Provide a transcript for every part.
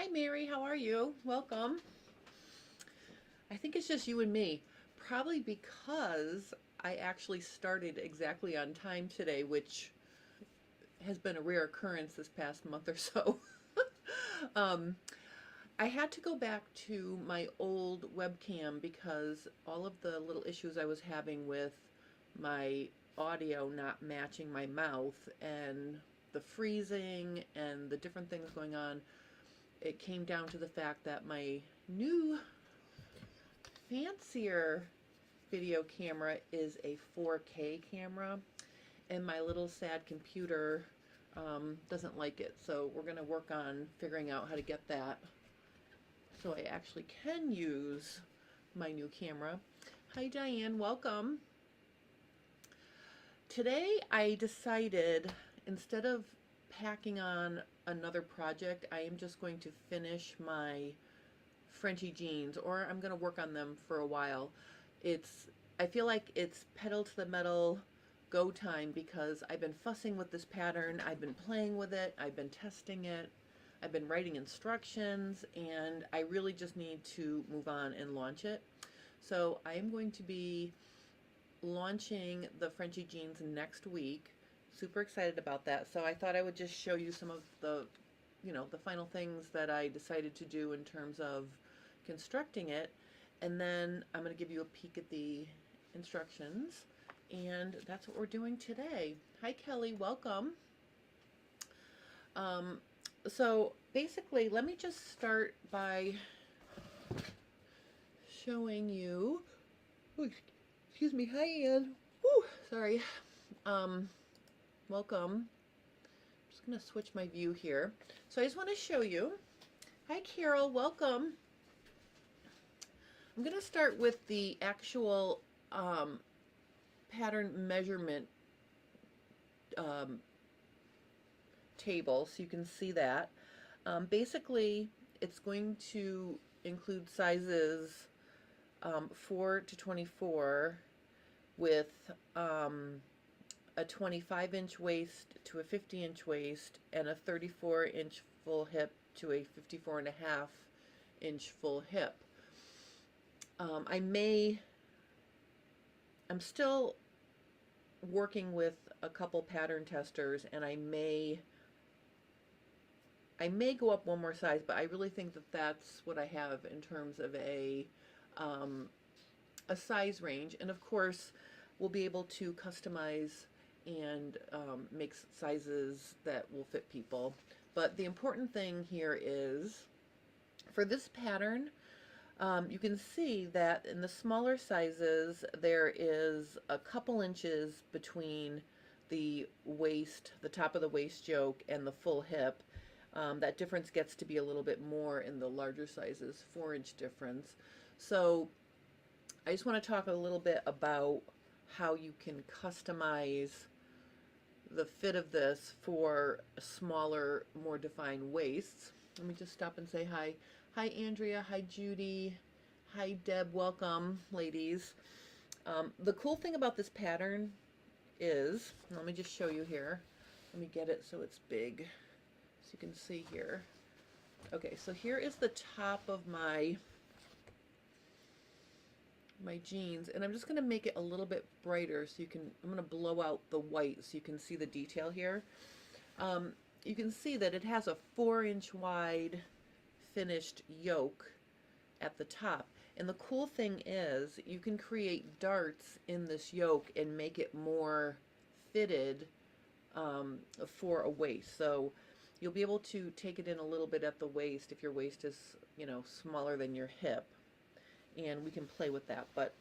Hi Mary, how are you? Welcome. I think it's just you and me. Probably because I actually started exactly on time today, which has been a rare occurrence this past month or so. um, I had to go back to my old webcam because all of the little issues I was having with my audio not matching my mouth and the freezing and the different things going on, it came down to the fact that my new fancier video camera is a 4K camera, and my little sad computer doesn't like it. So we're going to work on figuring out how to get that so I actually can use my new camera. Hi Diane, welcome. Today I decided, instead of packing on another project, I am just going to finish my Frenchie jeans, or I'm going to work on them for a while. I feel like it's pedal to the metal go time because I've been fussing with this pattern, I've been playing with it, I've been testing it, I've been writing instructions, and I really just need to move on and launch it. So I am going to be launching the Frenchie jeans next week. Super excited about that. So I thought I would just show you some of the final things that I decided to do in terms of constructing it, and then I'm going to give you a peek at the instructions, and that's what we're doing today. Hi Kelly, welcome. So basically, let me just start by showing you, oh, excuse me, hi Ann. Woo, sorry. Welcome. I'm just going to switch my view here. So I just want to show you. Hi Carol, welcome. I'm going to start with the actual pattern measurement table so you can see that. Basically, it's going to include sizes 4 to 24 with a 25-inch waist to a 50-inch waist and a 34-inch full hip to a 54.5-inch full hip. I'm still working with a couple pattern testers, and I may go up one more size, but I really think that that's what I have in terms of a size range. And of course, we'll be able to customize and make sizes that will fit people. But the important thing here is, for this pattern, you can see that in the smaller sizes there is a couple inches between the waist, the top of the waist yoke, and the full hip. That difference gets to be a little bit more in the larger sizes, 4-inch difference. So I just want to talk a little bit about how you can customize the fit of this for smaller, more defined waists. Let me just stop and say hi. Hi Andrea, hi Judy, hi Deb, welcome ladies. The cool thing about this pattern is, let me just show you here. Let me get it so it's big so you can see here. Okay, so here is the top of my jeans, and I'm just going to make it a little bit brighter so you can, I'm going to blow out the white so you can see the detail here. You can see that it has a 4-inch wide finished yoke at the top, and the cool thing is you can create darts in this yoke and make it more fitted for a waist. So you'll be able to take it in a little bit at the waist if your waist is, smaller than your hip, and we can play with that. But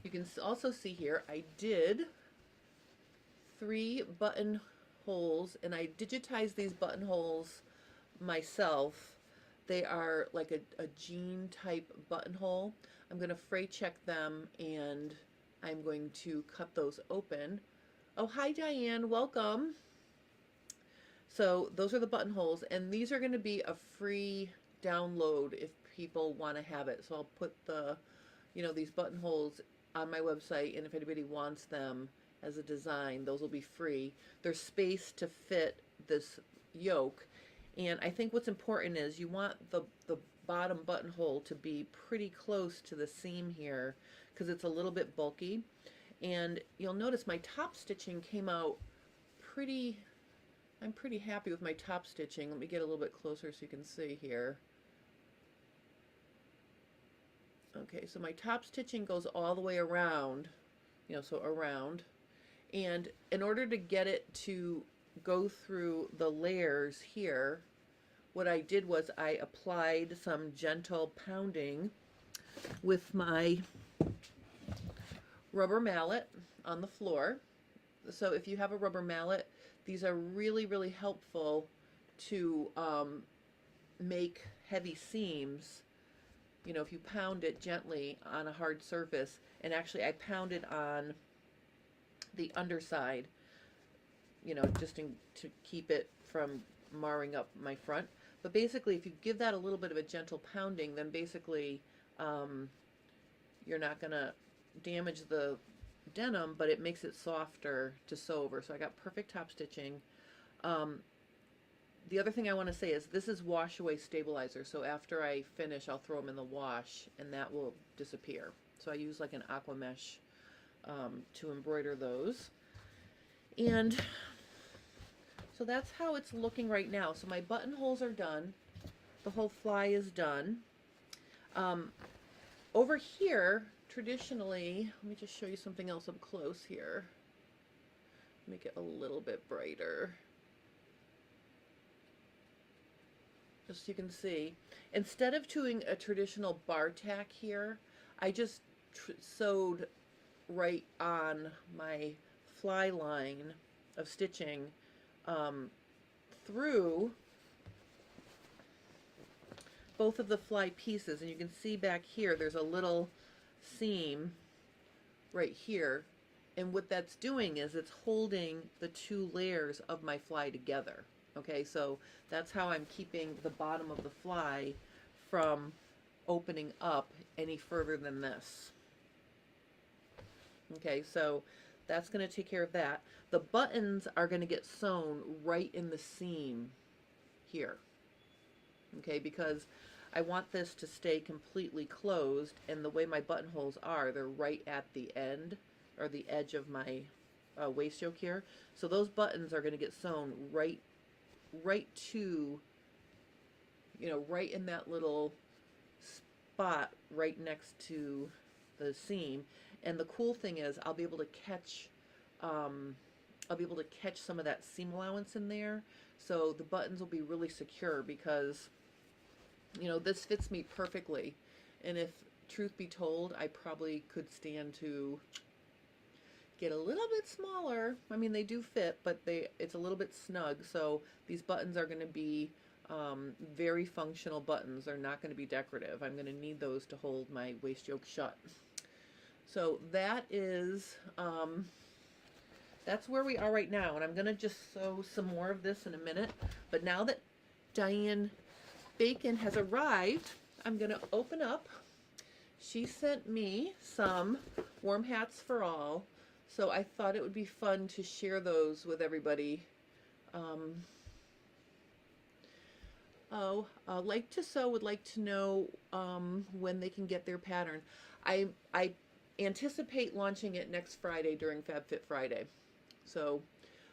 you can also see here I did 3 buttonholes, and I digitized these buttonholes myself. They are like a jean type buttonhole. I'm going to fray check them, and I'm going to cut those open. Oh, hi Diane, welcome. So those are the buttonholes, and these are going to be a free download if people want to have it. So I'll put the, these buttonholes on my website, and if anybody wants them as a design, those will be free. There's space to fit this yoke, And I think what's important is you want the bottom buttonhole to be pretty close to the seam here because it's a little bit bulky. And you'll notice my top stitching came out pretty, I'm pretty happy with my top stitching. Let me get a little bit closer so you can see here. Okay, so my top stitching goes all the way around, you know, so around. And in order to get it to go through the layers here, what I did was I applied some gentle pounding with my rubber mallet on the floor. So if you have a rubber mallet, these are really, really helpful to make heavy seams. You know, if you pound it gently on a hard surface, and actually I pounded on the underside, you know, just to keep it from marring up my front. But basically, if you give that a little bit of a gentle pounding, then basically you're not going to damage the denim, but it makes it softer to sew over. So I got perfect top stitching. The other thing I want to say is this is wash away stabilizer. So after I finish, I'll throw them in the wash and that will disappear. So I use like an aqua mesh to embroider those. And so that's how it's looking right now. So my buttonholes are done. The whole fly is done. Over here, traditionally, let me just show you something else up close here. Make it a little bit brighter. Just so you can see. Instead of doing a traditional bar tack here, I just sewed right on my fly line of stitching through both of the fly pieces, and you can see back here there's a little seam right here, and what that's doing is it's holding the two layers of my fly together. Okay, so that's how I'm keeping the bottom of the fly from opening up any further than this. Okay, so that's going to take care of that. The buttons are going to get sewn right in the seam here. Okay, because I want this to stay completely closed, and the way my buttonholes are, they're right at the end, or the edge of my waist yoke here. So those buttons are going to get sewn right to, you know, right in that little spot right next to the seam. And the cool thing is I'll be able to catch some of that seam allowance in there, so the buttons will be really secure because, you know, this fits me perfectly. And if truth be told, I probably could stand to get a little bit smaller. I mean, they do fit, but it's a little bit snug, so these buttons are going to be very functional buttons. They're not going to be decorative. I'm going to need those to hold my waist yoke shut. So that is that's where we are right now, and I'm going to just sew some more of this in a minute. But now that Diane Bacon has arrived, I'm going to open up. She sent me some warm hats for all, so I thought it would be fun to share those with everybody. Like to Sew would like to know when they can get their pattern. I anticipate launching it next Friday during FabFit Friday. So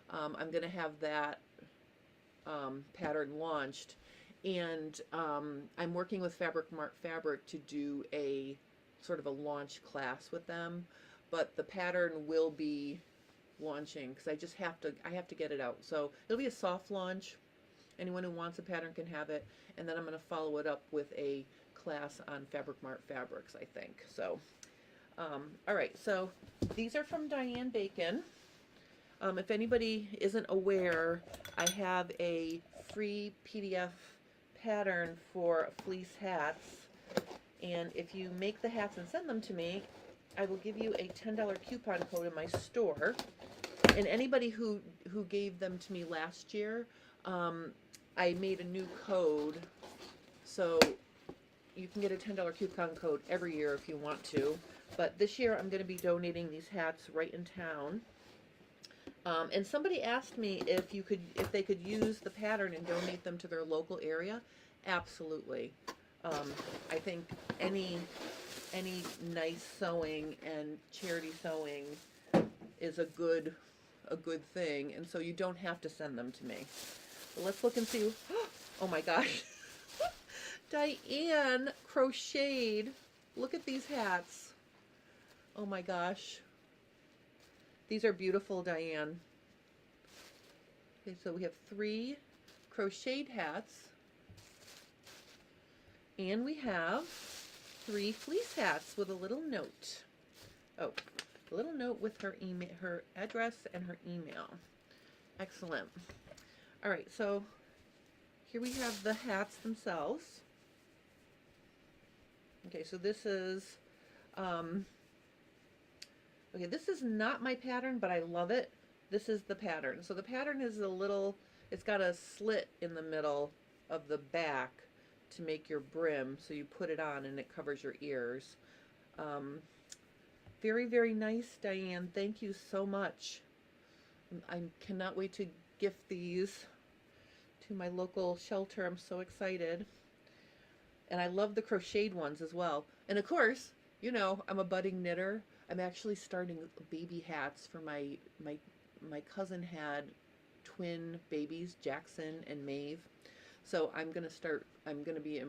I'm going to have that pattern launched. And I'm working with Fabric Mart Fabric to do a sort of a launch class with them. But the pattern will be launching because I have to get it out. So it'll be a soft launch. Anyone who wants a pattern can have it. And then I'm going to follow it up with a class on Fabric Mart Fabrics, I think. So, all right. So these are from Diane Bacon. If anybody isn't aware, I have a free PDF pattern for Fleece Hats. And if you make the hats and send them to me, I will give you a $10 coupon code in my store. And anybody who gave them to me last year, I made a new code, so you can get a $10 coupon code every year if you want to. But this year I'm going to be donating these hats right in town. And somebody asked me if they could use the pattern and donate them to their local area. Absolutely. I think any nice sewing and charity sewing is a good thing, and so you don't have to send them to me. So let's look and see. Oh my gosh. Diane crocheted. Look at these hats. Oh my gosh. These are beautiful, Diane. Okay, so we have 3 crocheted hats. And we have 3 fleece hats with a little note. Oh, a little note with her email, her address and her email. Excellent. All right, so here we have the hats themselves. Okay, so this is, okay, this is not my pattern, but I love it. This is the pattern. So the pattern is a little, it's got a slit in the middle of the back to make your brim, so you put it on and it covers your ears. Very, very nice, Diane. Thank you so much. I cannot wait to gift these to my local shelter. I'm so excited. And I love the crocheted ones as well. And of course, you know, I'm a budding knitter. I'm actually starting baby hats for my cousin had twin babies, Jackson and Maeve. So I'm going to be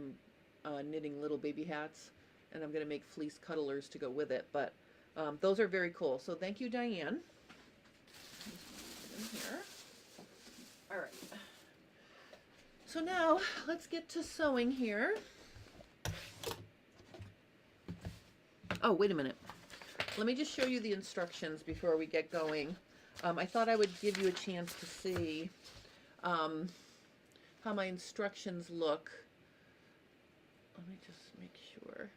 knitting little baby hats, and I'm going to make fleece cuddlers to go with it. But those are very cool. So thank you, Diane. In here. All right. So now let's get to sewing here. Oh, wait a minute. Let me just show you the instructions before we get going. I thought I would give you a chance to see how my instructions look. Let me just make sure.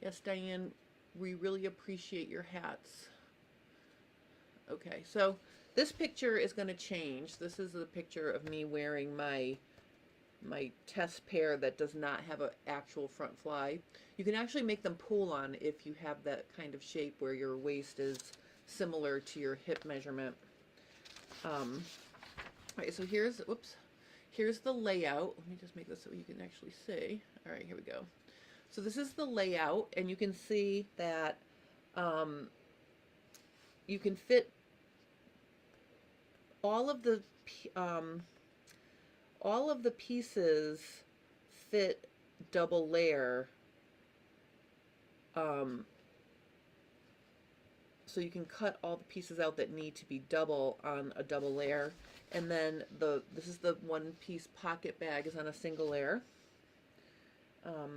Yes, Diane, we really appreciate your hats. Okay, so this picture is going to change. This is a picture of me wearing my test pair that does not have an actual front fly. You can actually make them pull on if you have that kind of shape where your waist is similar to your hip measurement. All right, so here's the layout. Let me just make this so you can actually see. All right, here we go. So this is the layout, and you can see that you can fit all of the pieces fit double layer. So you can cut all the pieces out that need to be double on a double layer. And then this is the one piece pocket bag is on a single layer. All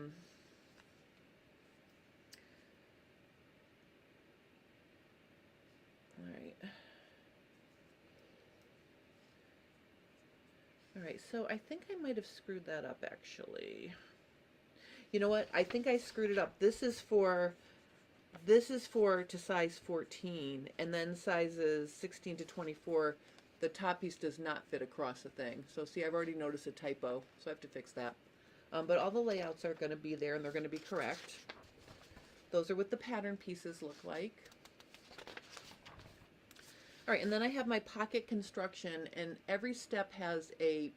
right. All right, so I think I might have screwed that up actually. You know what? I think I screwed it up. This is for to size 14, and then sizes 16 to 24, the top piece does not fit across the thing. So see, I've already noticed a typo, so I have to fix that. But all the layouts are going to be there, and they're going to be correct. Those are what the pattern pieces look like. All right, and then I have my pocket construction, and every step has a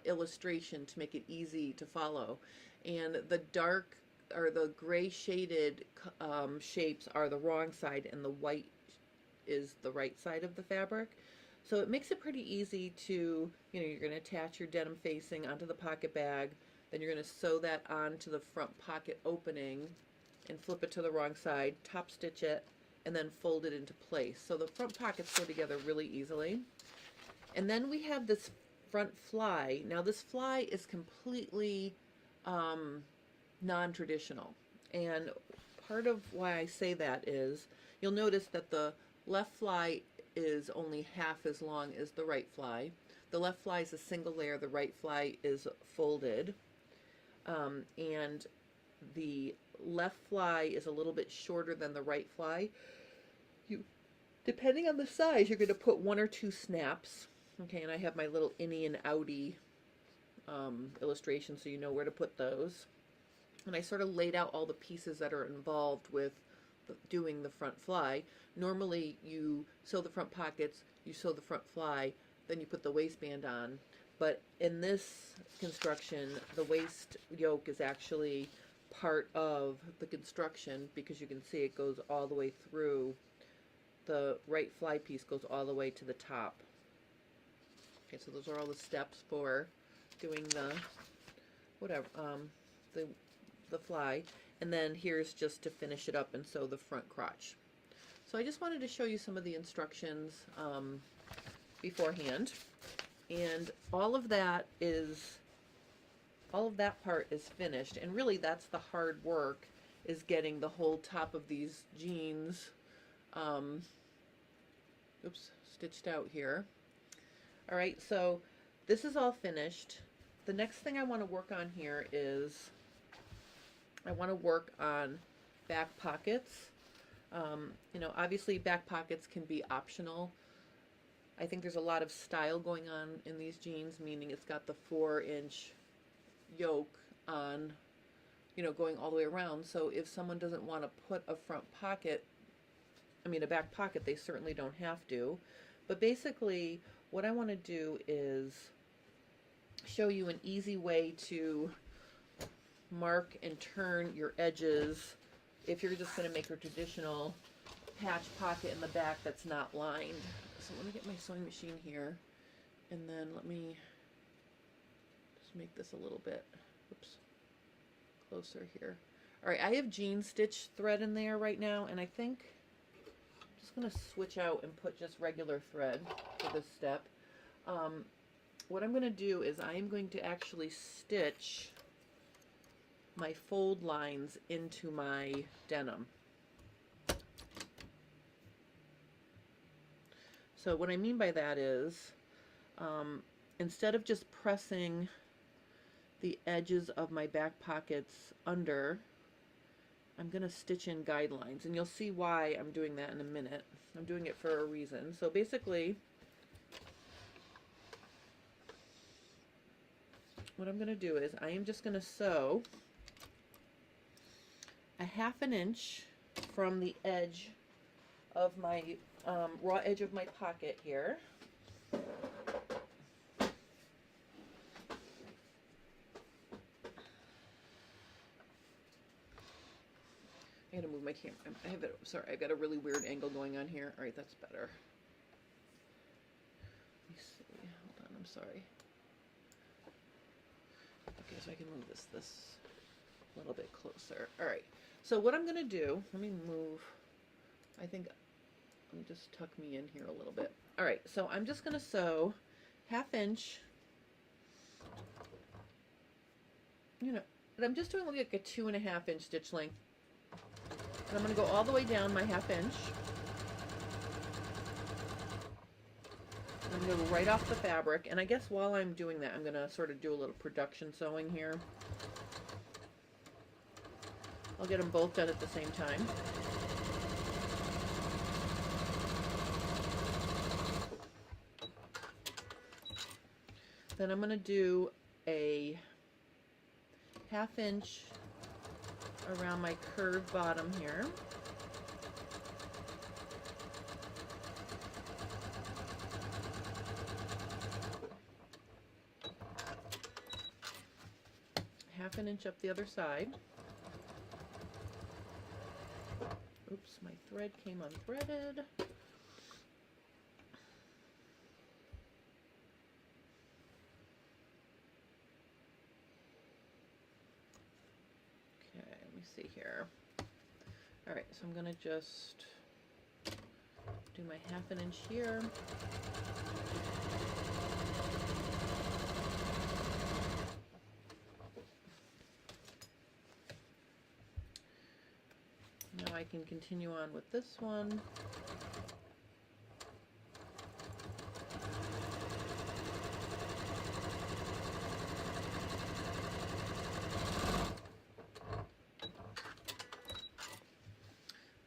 illustration to make it easy to follow. And the dark or the gray shaded shapes are the wrong side, and the white is the right side of the fabric. So it makes it pretty easy to, you know, you're going to attach your denim facing onto the pocket bag, then you're going to sew that onto the front pocket opening and flip it to the wrong side, top stitch it, and then fold it into place. So the front pockets go together really easily. And then we have this front fly. Now this fly is completely non-traditional, and part of why I say that is you'll notice that the left fly is only half as long as the right fly. The left fly is a single layer, the right fly is folded, and the left fly is a little bit shorter than the right fly. Depending on the size, you're going to put 1 or 2 snaps. Okay, and I have my little innie and outie illustration, so you know where to put those. and I sort of laid out all the pieces that are involved with doing the front fly. Normally you sew the front pockets, you sew the front fly, then you put the waistband on. But in this construction, the waist yoke is actually part of the construction, because you can see it goes all the way through. The right fly piece goes all the way to the top. Okay, so those are all the steps for doing the whatever, the fly. And then here's just to finish it up and sew the front crotch. So I just wanted to show you some of the instructions beforehand. And all of that part is finished. And really that's the hard work, is getting the whole top of these jeans stitched out here. All right, so this is all finished. The next thing I want to work on here is I want to work on back pockets. You know, obviously back pockets can be optional. I think there's a lot of style going on in these jeans, meaning it's got the 4-inch yoke on, you know, going all the way around. So if someone doesn't want to put a front pocket, a back pocket, they certainly don't have to. But basically what I want to do is show you an easy way to mark and turn your edges if you're just going to make a traditional patch pocket in the back that's not lined. So let me get my sewing machine here, and then let me just make this a little bit closer here. All right, I have jean stitch thread in there right now, and I think I'm just going to switch out and put just regular thread for this step. What I'm going to do is I am going to actually stitch my fold lines into my denim. So what I mean by that is, instead of just pressing the edges of my back pockets under, I'm going to stitch in guidelines, and you'll see why I'm doing that in a minute. I'm doing it for a reason. So basically, what I'm going to do is I am just going to sew a 1/2 inch from the edge of my raw edge of my pocket here. I'm gonna move my camera. Sorry, I've got a really weird angle going on here. All right, that's better. Let me see. Hold on, I'm sorry. Okay, so I can move this a little bit closer. All right. So what I'm gonna do, let me move. Let me just tuck me in here a little bit. All right, so I'm just gonna sew 1/2 inch. You know, and I'm just doing like a 2.5 inch stitch length. And I'm gonna go all the way down my 1/2 inch. I'm gonna go right off the fabric, and I guess while I'm doing that, I'm gonna sort of do a little production sewing here. I'll get them both done at the same time. Then I'm going to do a 1/2 inch around my curved bottom here. Half an inch up the other side. Oops, my thread came unthreaded. Okay, let me see here. All right, so I'm going to just do my 1/2 inch here. Now I can continue on with this one.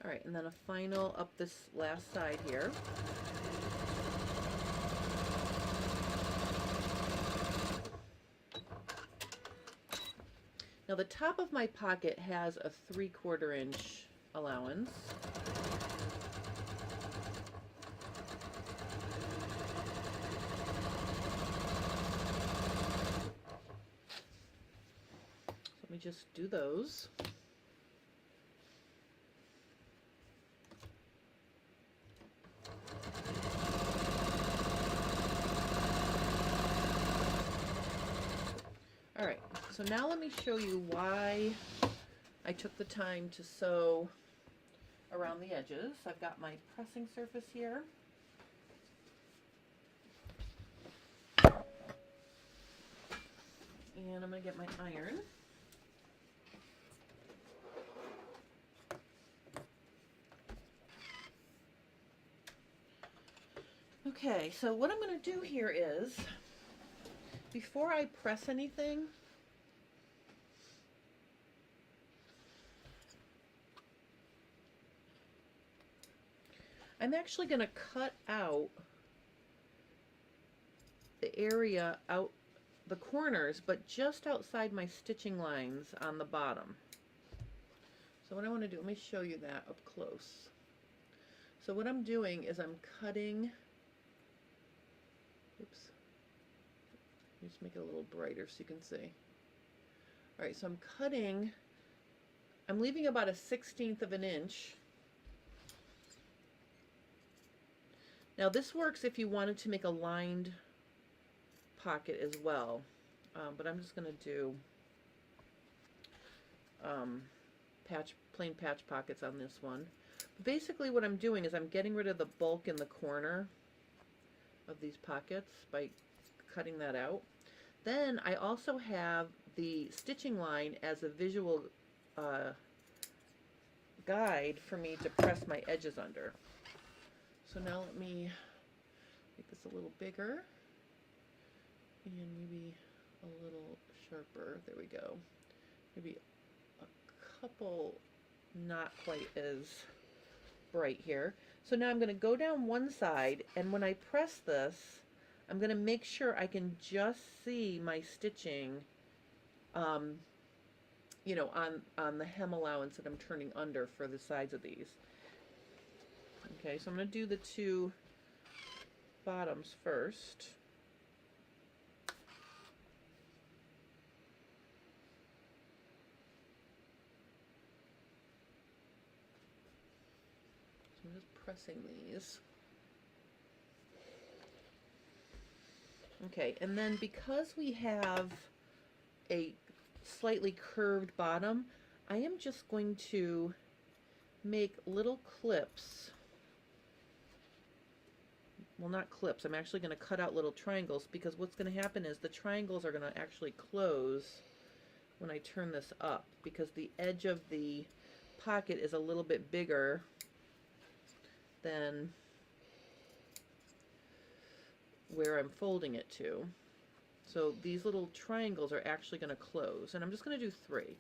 All right, and then a final up this last side here. Now the top of my pocket has a 3/4 inch allowance. So let me just do those. All right, so now let me show you why I took the time to sew around the edges. I've got my pressing surface here. And I'm going to get my iron. Okay, so what I'm going to do here is, before I press anything, I'm actually going to cut out the area out the corners, but just outside my stitching lines on the bottom. So what I want to do, let me show you that up close. So what I'm doing is I'm cutting, oops, just make it a little brighter so you can see. All right, so I'm cutting, I'm leaving about a 1/16 of an inch. Now this works if you wanted to make a lined pocket as well, but I'm just going to do plain patch pockets on this one. But basically what I'm doing is I'm getting rid of the bulk in the corner of these pockets by cutting that out. Then I also have the stitching line as a visual guide for me to press my edges under. So now let me make this a little bigger and maybe a little sharper. There we go. Maybe a couple not quite as bright here. So now I'm going to go down one side, and when I press this, I'm going to make sure I can just see my stitching, you know, on the hem allowance that I'm turning under for the sides of these. Okay, so I'm going to do the two bottoms first. So I'm just pressing these. Okay, and then because we have a slightly curved bottom, I am just going to make little clips. Well, not clips. I'm actually going to cut out little triangles, because what's going to happen is the triangles are going to actually close when I turn this up, because the edge of the pocket is a little bit bigger than where I'm folding it to. So these little triangles are actually going to close, and I'm just going to do 3,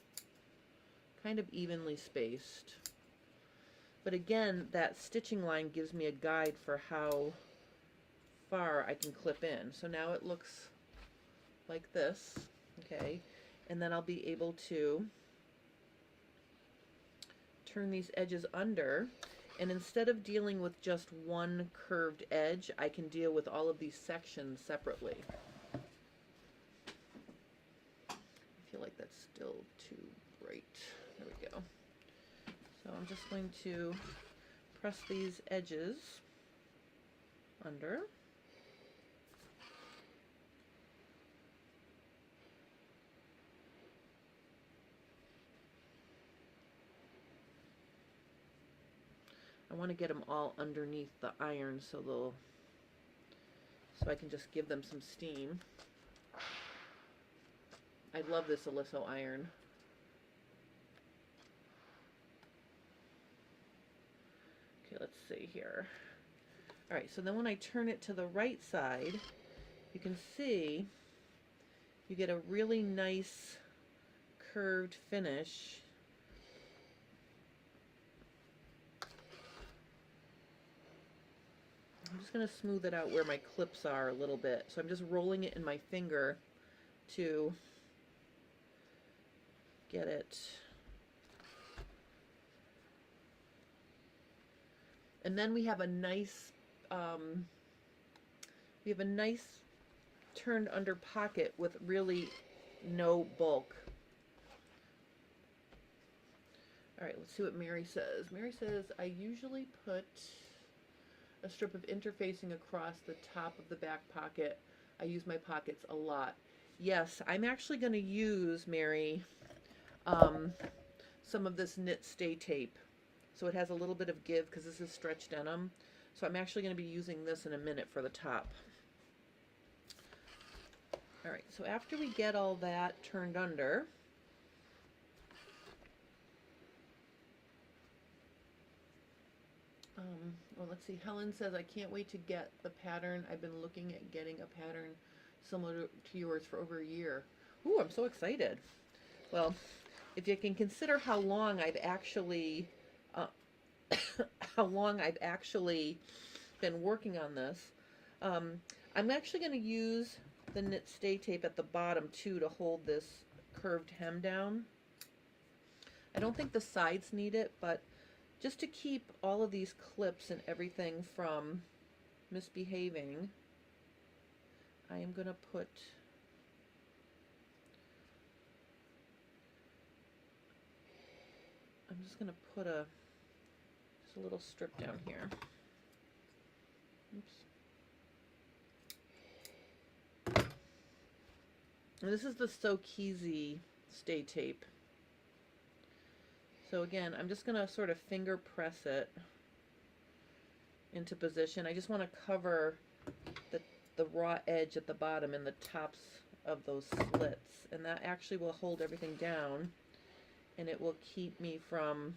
kind of evenly spaced. But again, that stitching line gives me a guide for how far I can clip in. So now it looks like this, okay, and then I'll be able to turn these edges under, and instead of dealing with just one curved edge, I can deal with all of these sections separately. I feel like that's still too bright. There we go. So I'm just going to press these edges under. I want to get them all underneath the iron so I can just give them some steam. I love this Aliso iron. Okay, let's see here. All right, so then when I turn it to the right side, you can see you get a really nice curved finish. I'm just going to smooth it out where my clips are a little bit. So I'm just rolling it in my finger to get it. And then we have a nice turned under pocket with really no bulk. All right, let's see what Mary says. Mary says, I usually put a strip of interfacing across the top of the back pocket. I use my pockets a lot. Yes, I'm actually going to use, Mary, some of this knit stay tape. So it has a little bit of give because this is stretch denim. So I'm actually going to be using this in a minute for the top. All right, so after we get all that turned under, well, let's see. Helen says, I can't wait to get the pattern. I've been looking at getting a pattern similar to yours for over a year. Ooh, I'm so excited. Well, if you can consider how long I've actually been working on this, I'm actually going to use the knit stay tape at the bottom too to hold this curved hem down. I don't think the sides need it, but just to keep all of these clips and everything from misbehaving, I am going to put just a little strip down here. Oops. And this is the So Keezy stay tape. So again, I'm just going to sort of finger press it into position. I just want to cover the raw edge at the bottom and the tops of those slits. And that actually will hold everything down, and it will keep me from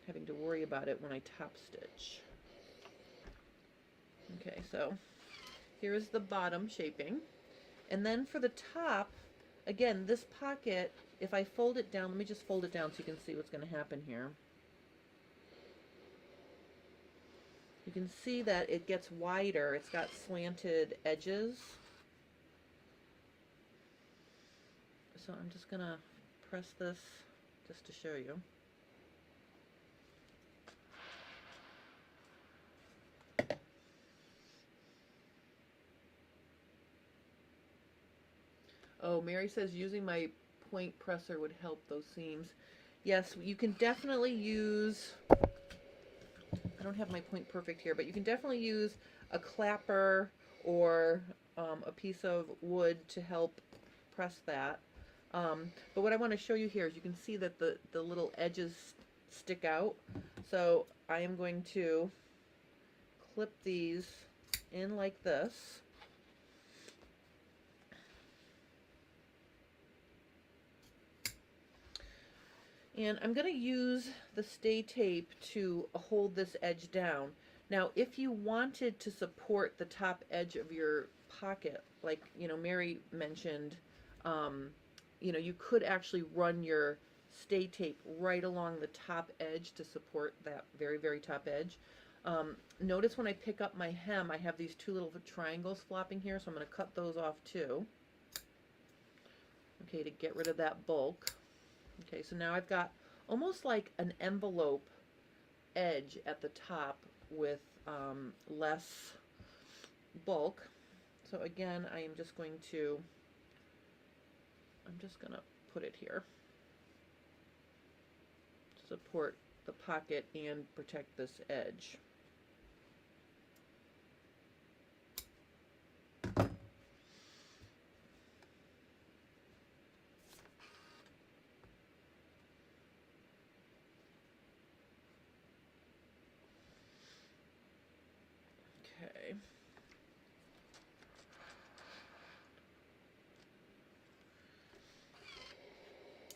having to worry about it when I top stitch. Okay, so here's the bottom shaping. And then for the top, again, this pocket, if I fold it down, let me just fold it down so you can see what's going to happen here. You can see that it gets wider. It's got slanted edges. So I'm just going to press this just to show you. Oh, Mary says using my point presser would help those seams. Yes, you can definitely use, I don't have my point perfect here, but you can definitely use a clapper or a piece of wood to help press that. But what I want to show you here is you can see that the little edges stick out. So I am going to clip these in like this. And I'm going to use the stay tape to hold this edge down. Now, if you wanted to support the top edge of your pocket, like, Mary mentioned, you could actually run your stay tape right along the top edge to support that very, very top edge. Notice when I pick up my hem, I have these two little triangles flopping here, so I'm going to cut those off too. Okay, to get rid of that bulk. Okay, so now I've got almost like an envelope edge at the top with less bulk. So again, I'm just going to put it here to support the pocket and protect this edge. Okay.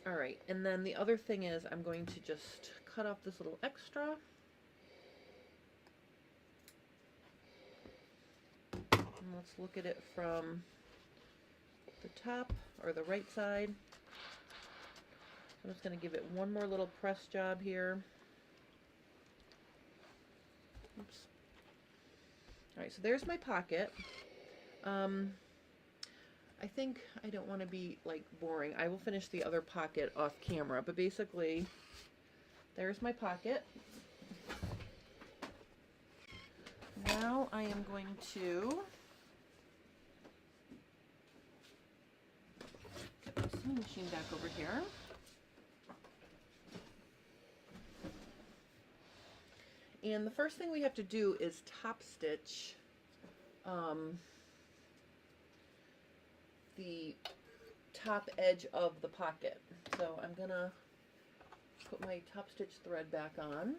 All right, and then the other thing is I'm going to just cut off this little extra. And let's look at it from the top, or the right side. I'm just going to give it one more little press job here. Oops. All right, so there's my pocket. I think I don't want to be like boring. I will finish the other pocket off camera, but basically there's my pocket. Now I am going to get my sewing machine back over here. And the first thing we have to do is top stitch the top edge of the pocket. So I'm gonna put my top stitch thread back on.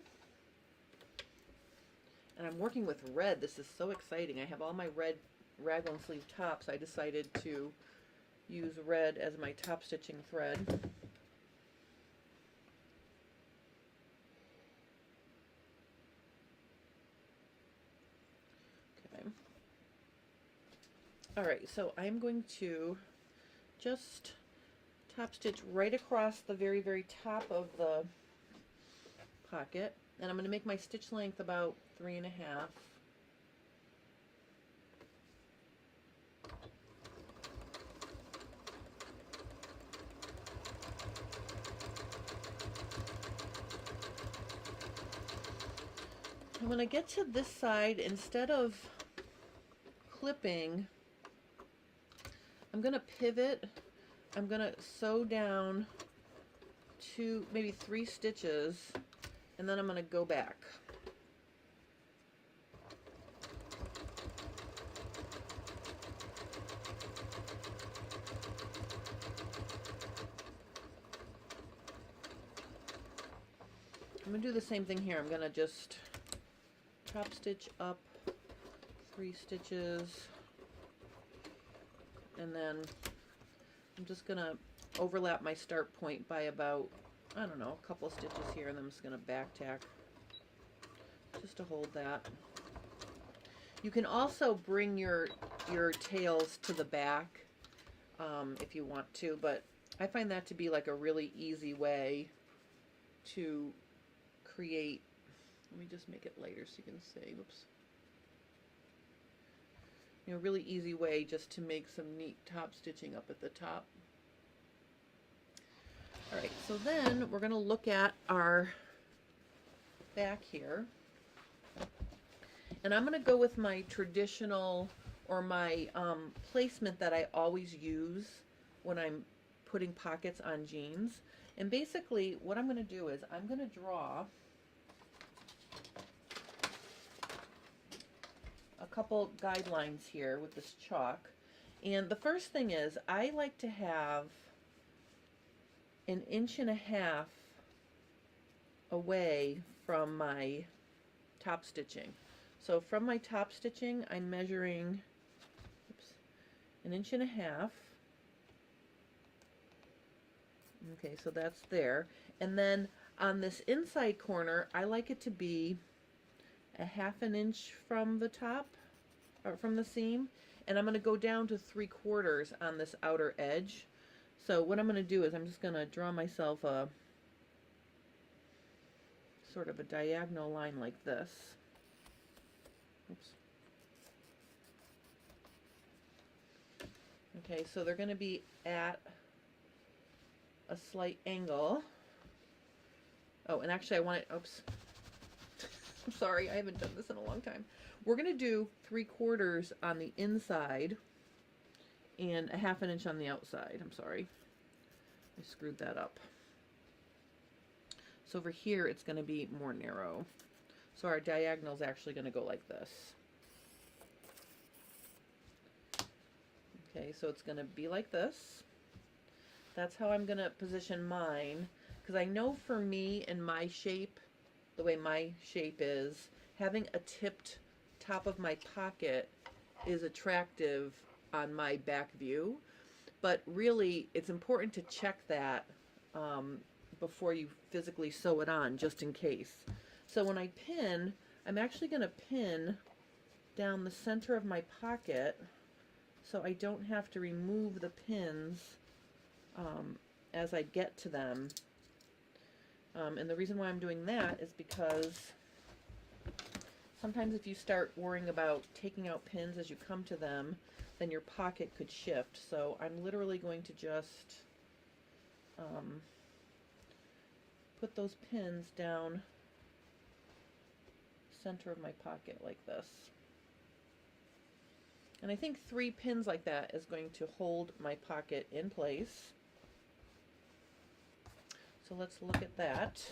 And I'm working with red. This is so exciting. I have all my red raglan sleeve tops. I decided to use red as my top stitching thread. Okay. All right, so I'm going to just top stitch right across the very, very top of the pocket. And I'm going to make my stitch length about 3.5. And when I get to this side, instead of clipping, I'm going to pivot. I'm going to sew down 2, maybe 3 stitches, and then I'm going to go back. I'm going to do the same thing here. I'm going to just top stitch up 3 stitches, and then I'm just going to overlap my start point by about, I don't know, a couple of stitches here, and then I'm just going to back tack just to hold that. You can also bring your tails to the back if you want to, but I find that to be like a really easy way to create. Let me just make it lighter so you can see. Whoops. You know, really easy way just to make some neat top stitching up at the top. All right, so then we're going to look at our back here. And I'm going to go with my traditional, or my placement that I always use when I'm putting pockets on jeans. And basically what I'm going to do is I'm going to draw a couple guidelines here with this chalk. And the first thing is I like to have 1.5 inches away from my top stitching. So from my top stitching, I'm measuring 1.5 inches. Okay, so that's there. And then on this inside corner, I like it to be 1/2 inch from the top, or from the seam. And I'm going to go down to 3/4 on this outer edge. So what I'm going to do is I'm just going to draw myself a sort of a diagonal line like this. Oops. Okay, so they're going to be at a slight angle. Oh, and actually I want it, oops. I'm sorry, I haven't done this in a long time. We're going to do 3/4 on the inside and 1/2 inch on the outside. I'm sorry. I screwed that up. So over here it's going to be more narrow. So our diagonal is actually going to go like this. Okay, so it's going to be like this. That's how I'm going to position mine, because I know for me and my shape, the way my shape is, having a tipped top of my pocket is attractive on my back view, but really it's important to check that before you physically sew it on, just in case. So when I pin, I'm actually going to pin down the center of my pocket so I don't have to remove the pins as I get to them. And the reason why I'm doing that is because sometimes if you start worrying about taking out pins as you come to them, then your pocket could shift. So I'm literally going to just put those pins down center of my pocket like this. And I think 3 pins like that is going to hold my pocket in place. So let's look at that.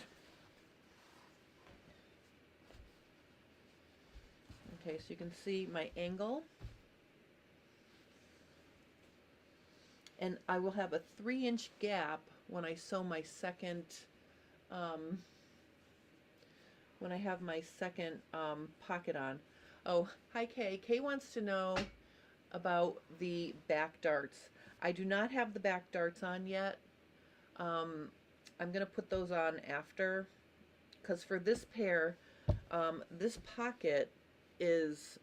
Okay, so you can see my angle. And I will have a 3-inch gap when I sew my second, when I have my second pocket on. Oh, hi Kay. Kay wants to know about the back darts. I do not have the back darts on yet. I'm going to put those on after, because for this pair, this pocket is,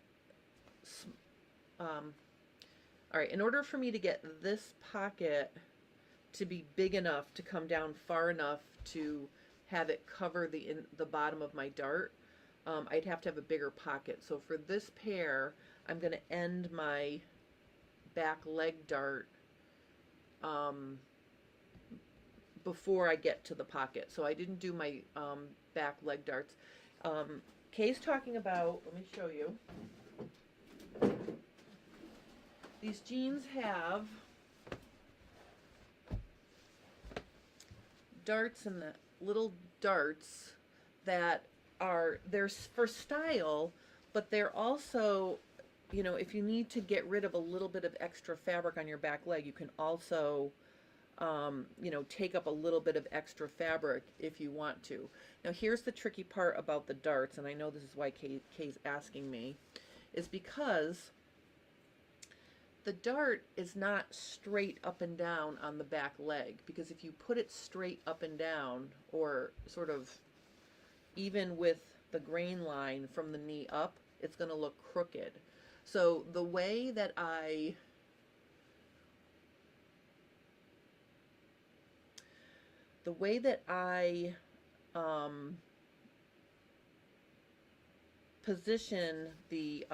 all right, in order for me to get this pocket to be big enough to come down far enough to have it cover the bottom of my dart, I'd have to have a bigger pocket. So for this pair, I'm going to end my back leg dart before I get to the pocket. So I didn't do my back leg darts. Kay's talking about, let me show you. These jeans have darts in the little darts that they're for style, but they're also, you know, if you need to get rid of a little bit of extra fabric on your back leg, you can also you know, take up a little bit of extra fabric if you want to. Now here's the tricky part about the darts, and I know this is why Kay's asking me, is because the dart is not straight up and down on the back leg, because if you put it straight up and down, or sort of even with the grain line from the knee up, it's going to look crooked. So the way that I position the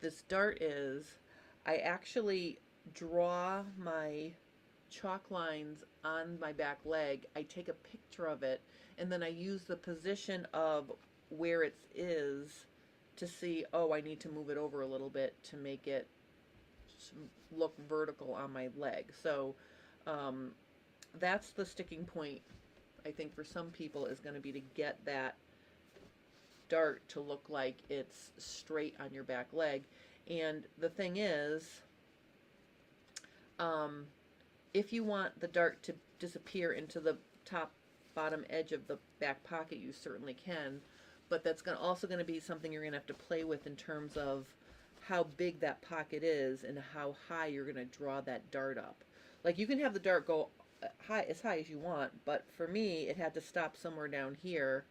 this dart is, I actually draw my chalk lines on my back leg. I take a picture of it, and then I use the position of where it is to see, oh, I need to move it over a little bit to make it look vertical on my leg. So that's the sticking point, I think, for some people, is going to be to get that dart to look like it's straight on your back leg. And the thing is, if you want the dart to disappear into the bottom edge of the back pocket, you certainly can, but that's also going to be something you're going to have to play with in terms of how big that pocket is and how high you're going to draw that dart up. Like, you can have the dart go high as you want, but for me it had to stop somewhere down here.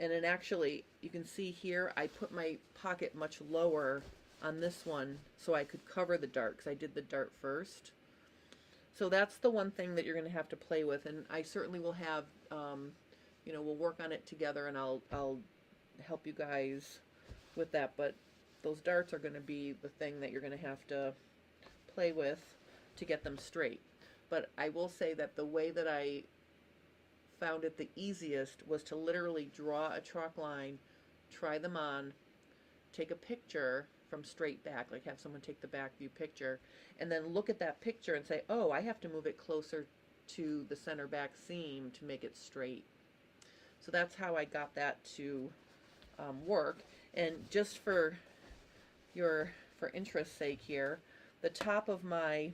And then actually, you can see here, I put my pocket much lower on this one so I could cover the dart, because I did the dart first. So that's the one thing that you're going to have to play with, and I certainly will have, you know, we'll work on it together, and I'll help you guys with that. But those darts are going to be the thing that you're going to have to play with to get them straight. But I will say that the way that I found it the easiest was to literally draw a chalk line, try them on, take a picture from straight back, like have someone take the back view picture, and then look at that picture and say, oh, I have to move it closer to the center back seam to make it straight. So that's how I got that to work. And just for interest's sake here, the top of my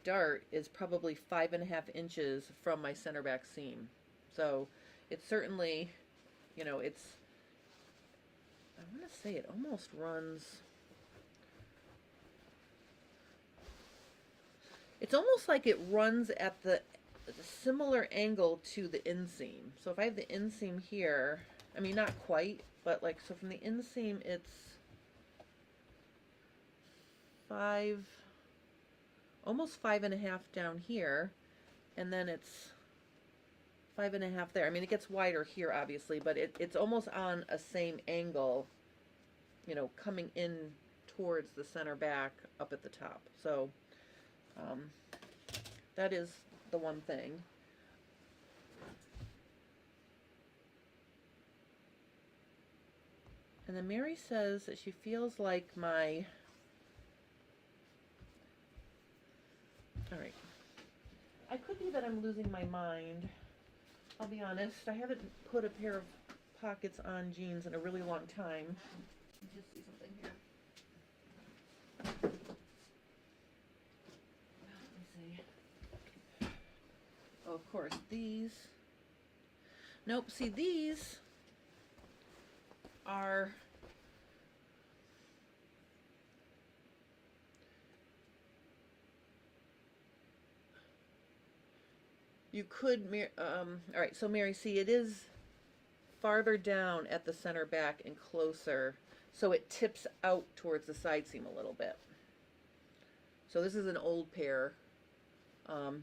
dart is probably 5.5 inches from my center back seam. So it's certainly, you know, it's, I want to say it almost runs, it's almost like it runs at the similar angle to the inseam. So if I have the inseam here, I mean, not quite, but like, so from the inseam it's almost 5.5 down here, and then it's 5.5 there. I mean, it gets wider here, obviously, but it's almost on a same angle, you know, coming in towards the center back up at the top. So that is the one thing. And then Mary says that she feels like my, all right, I could be that I'm losing my mind. I'll be honest, I haven't put a pair of pockets on jeans in a really long time. Just see something here. Let me see. Oh, of course, these. Nope, see, these are you could, all right, so Mary, see, it is farther down at the center back and closer, so it tips out towards the side seam a little bit. So this is an old pair.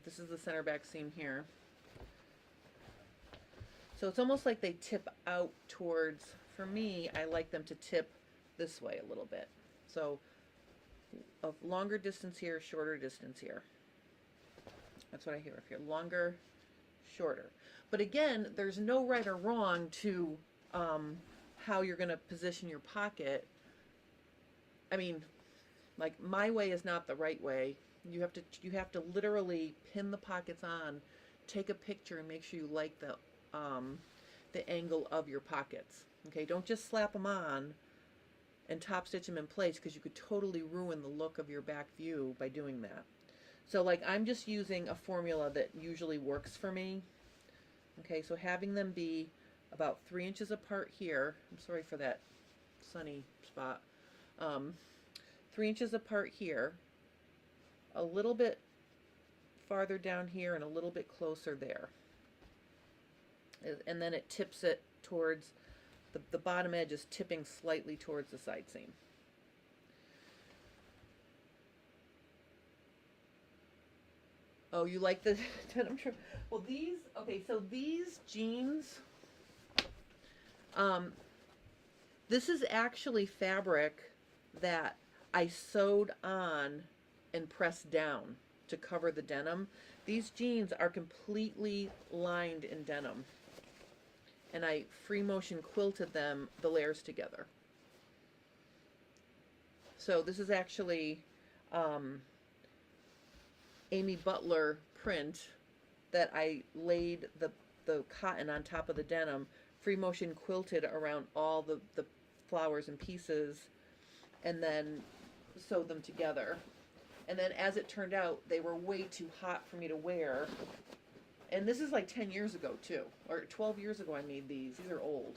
This is the center back seam here. So it's almost like they tip out towards, for me, I like them to tip this way a little bit. So a longer distance here, shorter distance here. That's what I hear up here. Longer, shorter. But again, there's no right or wrong to how you're going to position your pocket. I mean, like, my way is not the right way. You have to literally pin the pockets on, take a picture, and make sure you like the angle of your pockets. Okay, don't just slap them on and top stitch them in place, because you could totally ruin the look of your back view by doing that. So, like, I'm just using a formula that usually works for me. Okay, so having them be about 3 inches apart here. I'm sorry for that sunny spot. 3 inches apart here, a little bit farther down here, and a little bit closer there. And then it tips it towards, the bottom edge is tipping slightly towards the side seam. Oh, you like the denim trim? Well, these, okay, so these jeans, this is actually fabric that I sewed on and pressed down to cover the denim. These jeans are completely lined in denim, and I free motion quilted them, the layers together. So this is actually Amy Butler print that I laid the cotton on top of the denim, free motion quilted around all the flowers and pieces, and then sewed them together. And then, as it turned out, they were way too hot for me to wear. And this is like 10 years ago too, or 12 years ago I made these. These are old.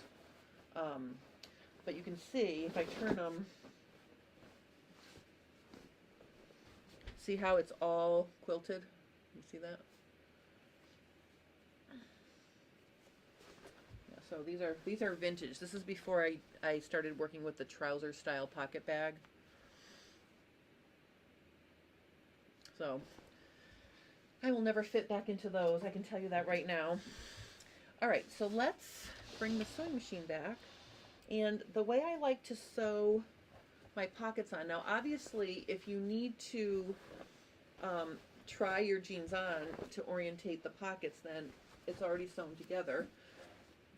But you can see, if I turn them, see how it's all quilted? You see that? Yeah, so these are vintage. This is before I started working with the trouser style pocket bag. So I will never fit back into those, I can tell you that right now. All right, so let's bring the sewing machine back. And the way I like to sew my pockets on, now obviously if you need to try your jeans on to orientate the pockets, then it's already sewn together.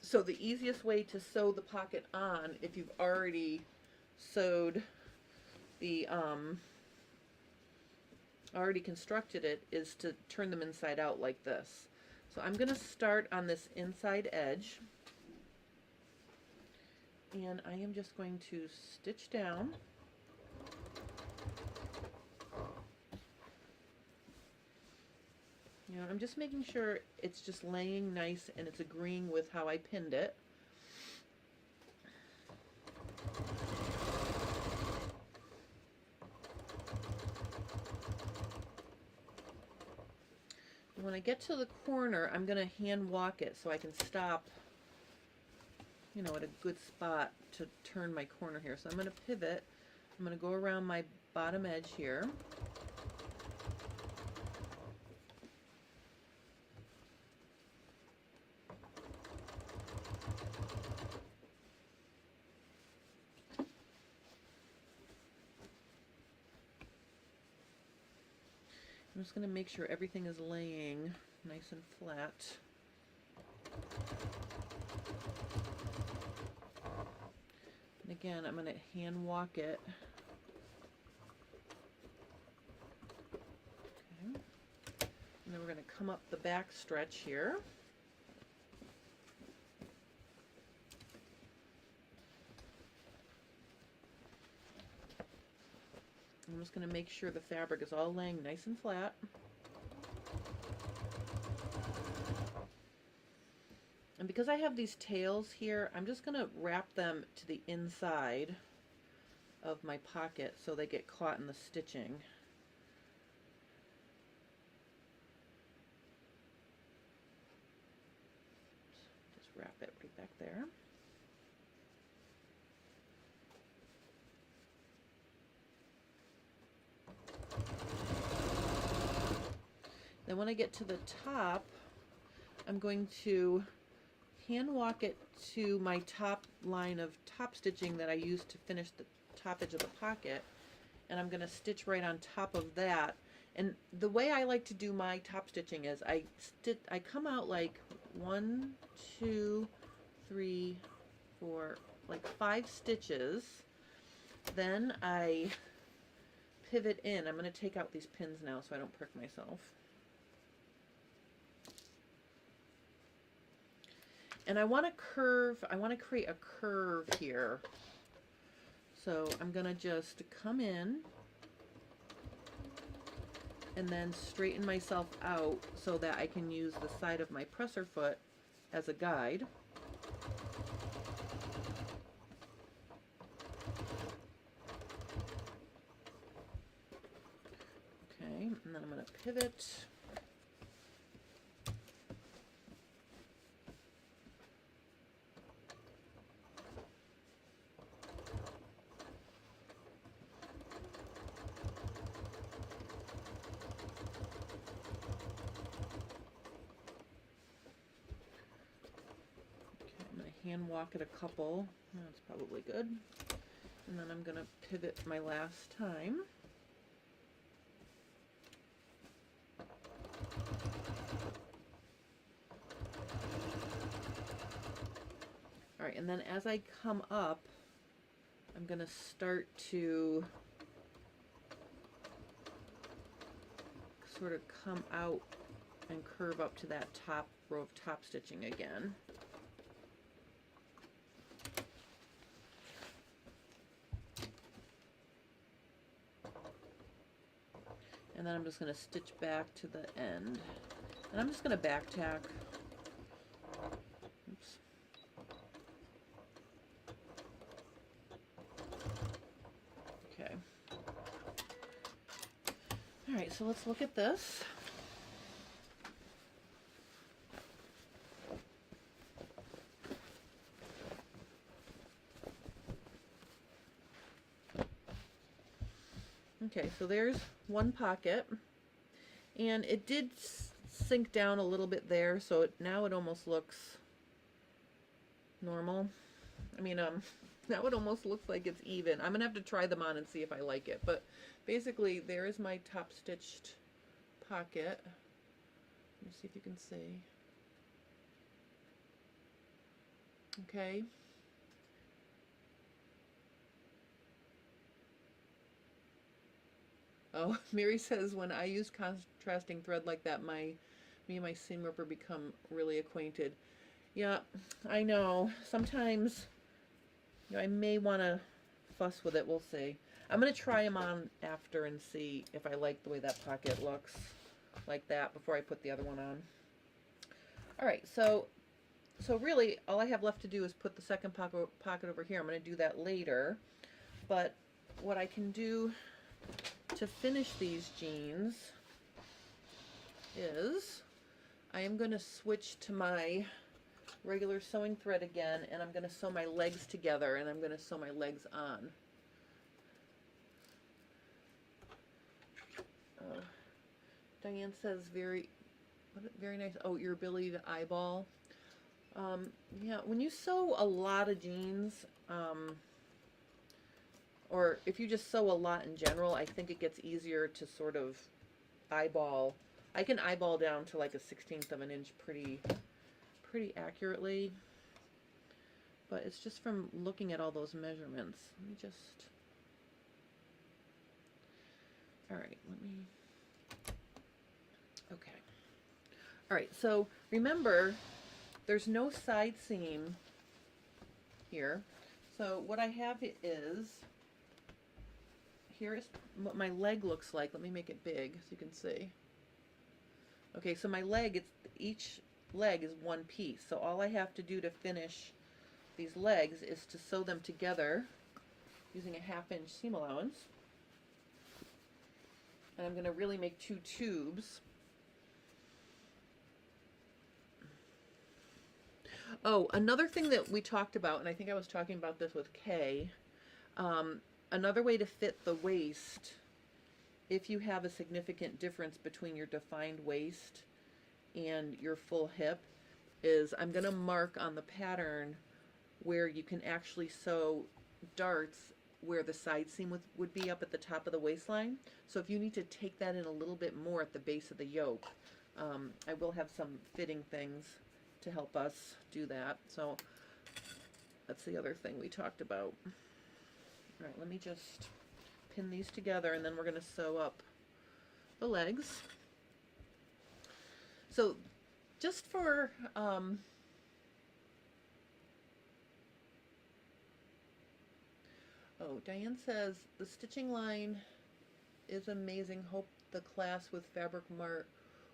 So the easiest way to sew the pocket on, if you've already sewed the already constructed it, is to turn them inside out like this. So I'm going to start on this inside edge, and I am just going to stitch down. You know, I'm just making sure it's just laying nice and it's agreeing with how I pinned it. When I get to the corner, I'm going to hand walk it so I can stop, you know, at a good spot to turn my corner here. So I'm going to pivot. I'm going to go around my bottom edge here. just going to make sure everything is laying nice and flat. And again, I'm going to hand walk it. Okay. And then we're going to come up the back stretch here. I'm just going to make sure the fabric is all laying nice and flat. And because I have these tails here, I'm just going to wrap them to the inside of my pocket so they get caught in the stitching. Just wrap it right back there. Then when I get to the top, I'm going to hand walk it to my top line of top stitching that I used to finish the top edge of the pocket, and I'm going to stitch right on top of that. And the way I like to do my top stitching is I come out like 1, 2, 3, 4, like 5 stitches. Then I pivot in. I'm going to take out these pins now so I don't prick myself. And I want to curve, I want to create a curve here. So I'm going to just come in and then straighten myself out so that I can use the side of my presser foot as a guide. Okay, and then I'm going to pivot. Hand walk it a couple. That's probably good. And then I'm going to pivot my last time. All right, and then as I come up, I'm going to start to sort of come out and curve up to that top row of top stitching again. And then I'm just going to stitch back to the end. And I'm just going to back tack. Oops. Okay. All right, so let's look at this. Okay, so there's one pocket, and it did sink down a little bit there, so now it almost looks normal. I mean, now it almost looks like it's even. I'm gonna have to try them on and see if I like it, but basically there is my top stitched pocket. Let me see if you can see. Okay. Oh, Mary says, when I use contrasting thread like that, me and my seam ripper become really acquainted. Yeah, I know. Sometimes, you know, I may want to fuss with it. We'll see. I'm going to try them on after and see if I like the way that pocket looks like that before I put the other one on. All right, so really all I have left to do is put the second pocket over here. I'm going to do that later. But what I can do to finish these jeans is I am going to switch to my regular sewing thread again, and I'm going to sew my legs together, and I'm going to sew my legs on. Diane says very nice. Oh, your ability to eyeball. Yeah, when you sew a lot of jeans, or if you just sew a lot in general, I think it gets easier to sort of eyeball. I can eyeball down to like a 1/16 of an inch pretty accurately. But it's just from looking at all those measurements. Let me just, all right, let me, okay. All right, so remember, there's no side seam here. So what I have is, here is what my leg looks like. Let me make it big so you can see. Okay, so my leg, each leg is one piece. So all I have to do to finish these legs is to sew them together using a 1/2 inch seam allowance. And I'm going to really make 2 tubes. Oh, another thing that we talked about, and I think I was talking about this with Kay, another way to fit the waist, if you have a significant difference between your defined waist and your full hip, is I'm going to mark on the pattern where you can actually sew darts where the side seam would be up at the top of the waistline. So if you need to take that in a little bit more at the base of the yoke, I will have some fitting things to help us do that. So that's the other thing we talked about. All right, let me just pin these together and then we're going to sew up the legs. So just for oh, Diane says the stitching line is amazing. Hope the class with Fabric Mart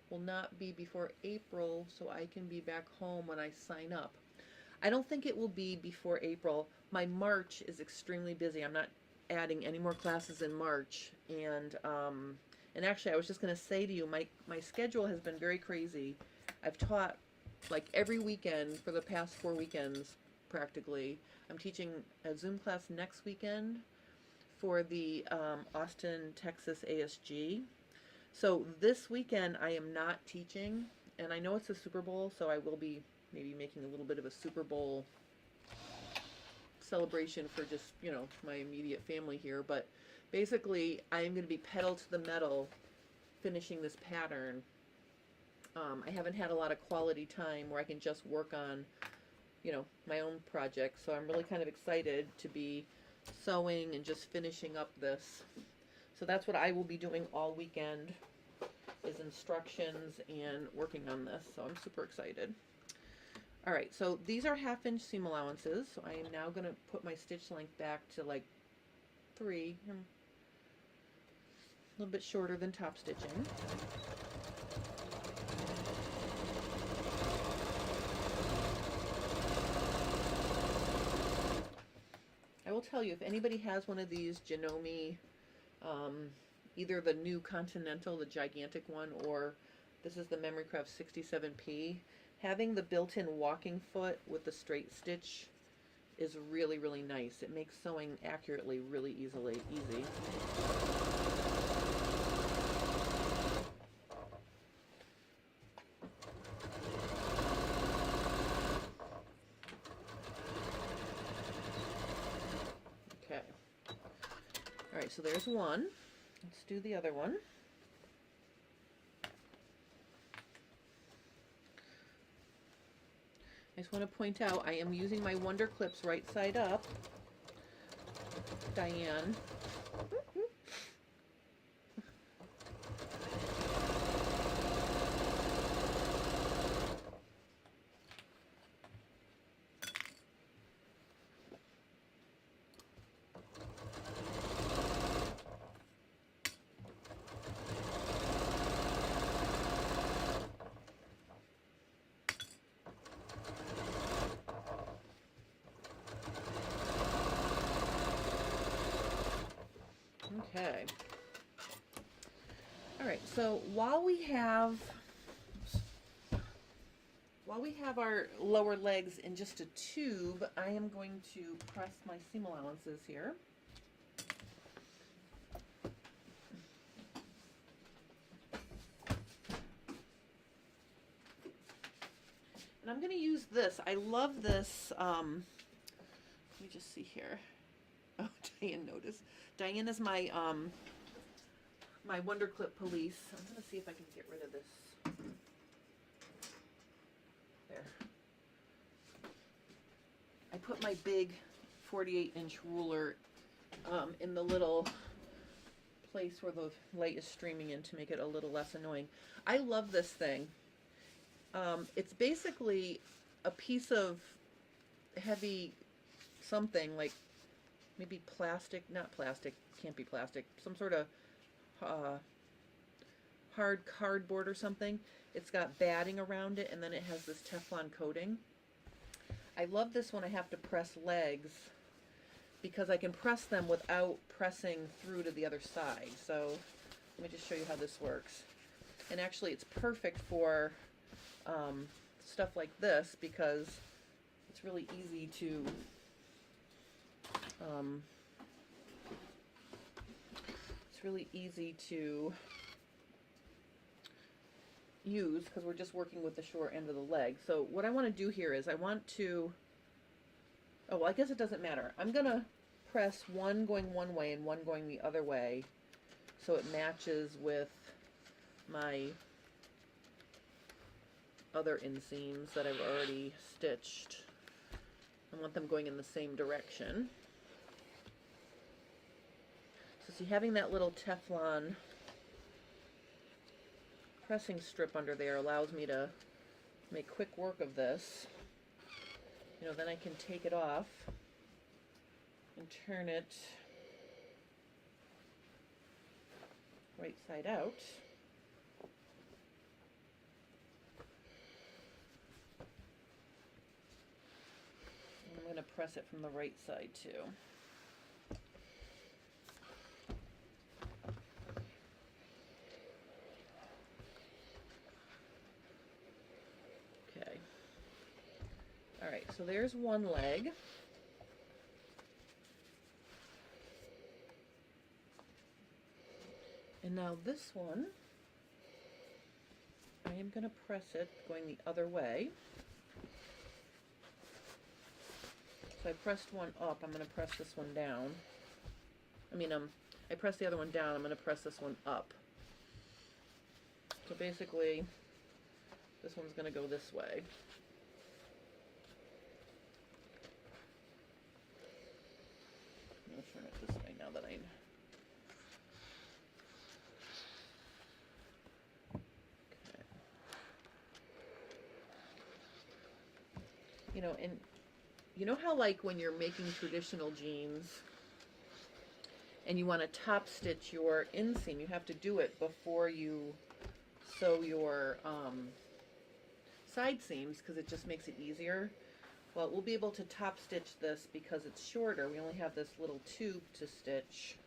will not be before April so I can be back home when I sign up. I don't think it will be before April. My March is extremely busy. I'm not adding any more classes in March, and actually I was just going to say to you, my schedule has been very crazy. I've taught like every weekend for the past 4 weekends practically. I'm teaching a Zoom class next weekend for the Austin, Texas ASG. So this weekend I am not teaching, and I know it's a Super Bowl, so I will be maybe making a little bit of a Super Bowl celebration for just, you know, my immediate family here. But basically I am going to be pedal to the metal finishing this pattern. I haven't had a lot of quality time where I can just work on, you know, my own project, so I'm really kind of excited to be sewing and just finishing up this. So that's what I will be doing all weekend, is instructions and working on this, so I'm super excited. All right, so these are 1/2 inch seam allowances, so I am now going to put my stitch length back to like 3, a little bit shorter than top stitching. I will tell you, if anybody has one of these Janome, either the new Continental, the gigantic one, or this is the Memorycraft 67P, having the built-in walking foot with the straight stitch is really, really nice. It makes sewing accurately really easy. Okay. All right, so there's one. Let's do the other one. I just want to point out I am using my Wonder Clips right side up. Diane. Okay. All right, so while we have our lower legs in just a tube, I am going to press my seam allowances here. And I'm going to use this. I love this. Let me just see here. Oh, Diane noticed. Diane is my my Wonder Clip Police. I'm going to see if I can get rid of this. There. I put my big 48-inch ruler in the little place where the light is streaming in to make it a little less annoying. I love this thing. It's basically a piece of heavy something, like maybe plastic, not plastic, can't be plastic, some sort of hard cardboard or something. It's got batting around it, and then it has this Teflon coating. I love this when I have to press legs, because I can press them without pressing through to the other side. So let me just show you how this works. And actually it's perfect for stuff like this, because it's really easy to use, because we're just working with the short end of the leg. So what I want to do here is I want to, oh, well, I guess it doesn't matter. I'm going to press one going one way and one going the other way so it matches with my other inseams that I've already stitched. I want them going in the same direction. So see, having that little Teflon pressing strip under there allows me to make quick work of this. You know, then I can take it off and turn it right side out. And I'm going to press it from the right side too. Okay. All right, so there's one leg. And now this one, I am going to press it going the other way. So I pressed one up, I'm going to press this one down. I pressed the other one down, I'm going to press this one up. So basically, this one's going to go this way. I'm going to turn it this way now that I... You know, and you know how, like, when you're making traditional jeans and you want to top stitch your inseam, you have to do it before you sew your side seams, because it just makes it easier. Well, we'll be able to top stitch this because it's shorter. We only have this little tube to stitch.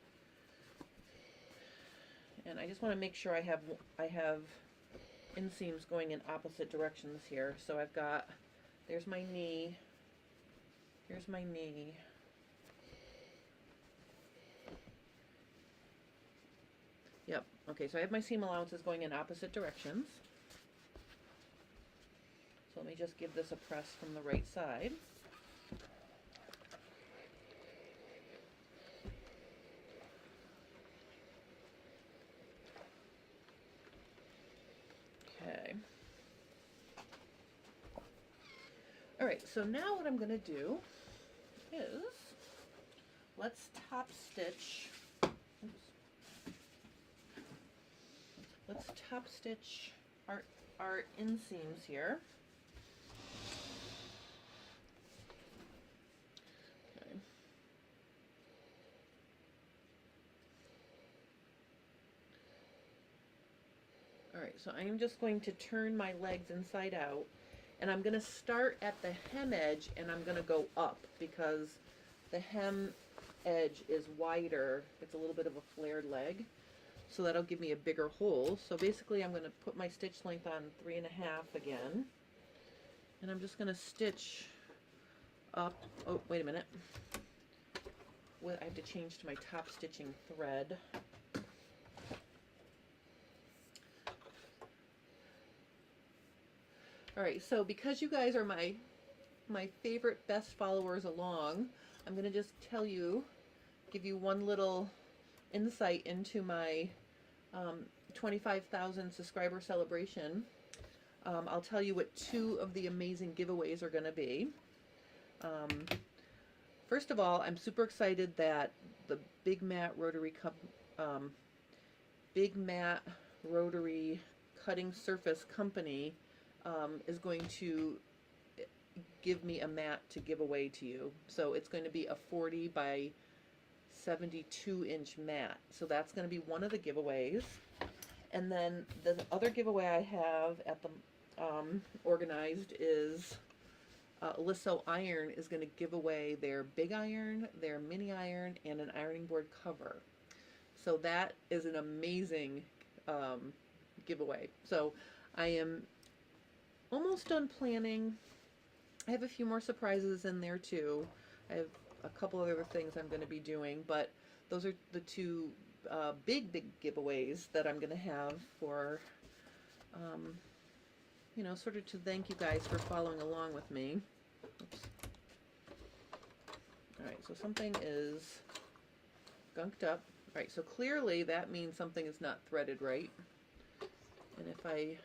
And I just want to make sure I have inseams going in opposite directions here. So I've got, there's my knee, here's my knee, yep, okay, so I have my seam allowances going in opposite directions. So let me just give this a press from the right side. Okay. All right, so now what I'm going to do is let's top stitch. Oops. Let's top stitch our inseams here. Okay. All right, so I am just going to turn my legs inside out. And I'm going to start at the hem edge and I'm going to go up, because the hem edge is wider. It's a little bit of a flared leg. So that'll give me a bigger hole. So basically I'm going to put my stitch length on 3.5 again. And I'm just going to stitch up. Oh, wait a minute. I have to change to my top stitching thread. All right, so because you guys are my favorite best followers along, I'm going to just give you one little insight into my 25,000 subscriber celebration, I'll tell you what two of the amazing giveaways are going to be. First of all, I'm super excited that the Big Mat Rotary Cutting Surface Company is going to give me a mat to give away to you. So it's going to be a 40 by 72-inch mat. So that's going to be one of the giveaways. And then the other giveaway I have at the organized is Lisso Iron is going to give away their big iron, their mini iron, and an ironing board cover. So that is an amazing giveaway. So I am almost done planning. I have a few more surprises in there too. I have a couple other things I'm going to be doing, but those are the two big giveaways that I'm going to have for, you know, sort of to thank you guys for following along with me. Oops. All right, so something is gunked up. All right, so clearly that means something is not threaded right. And if I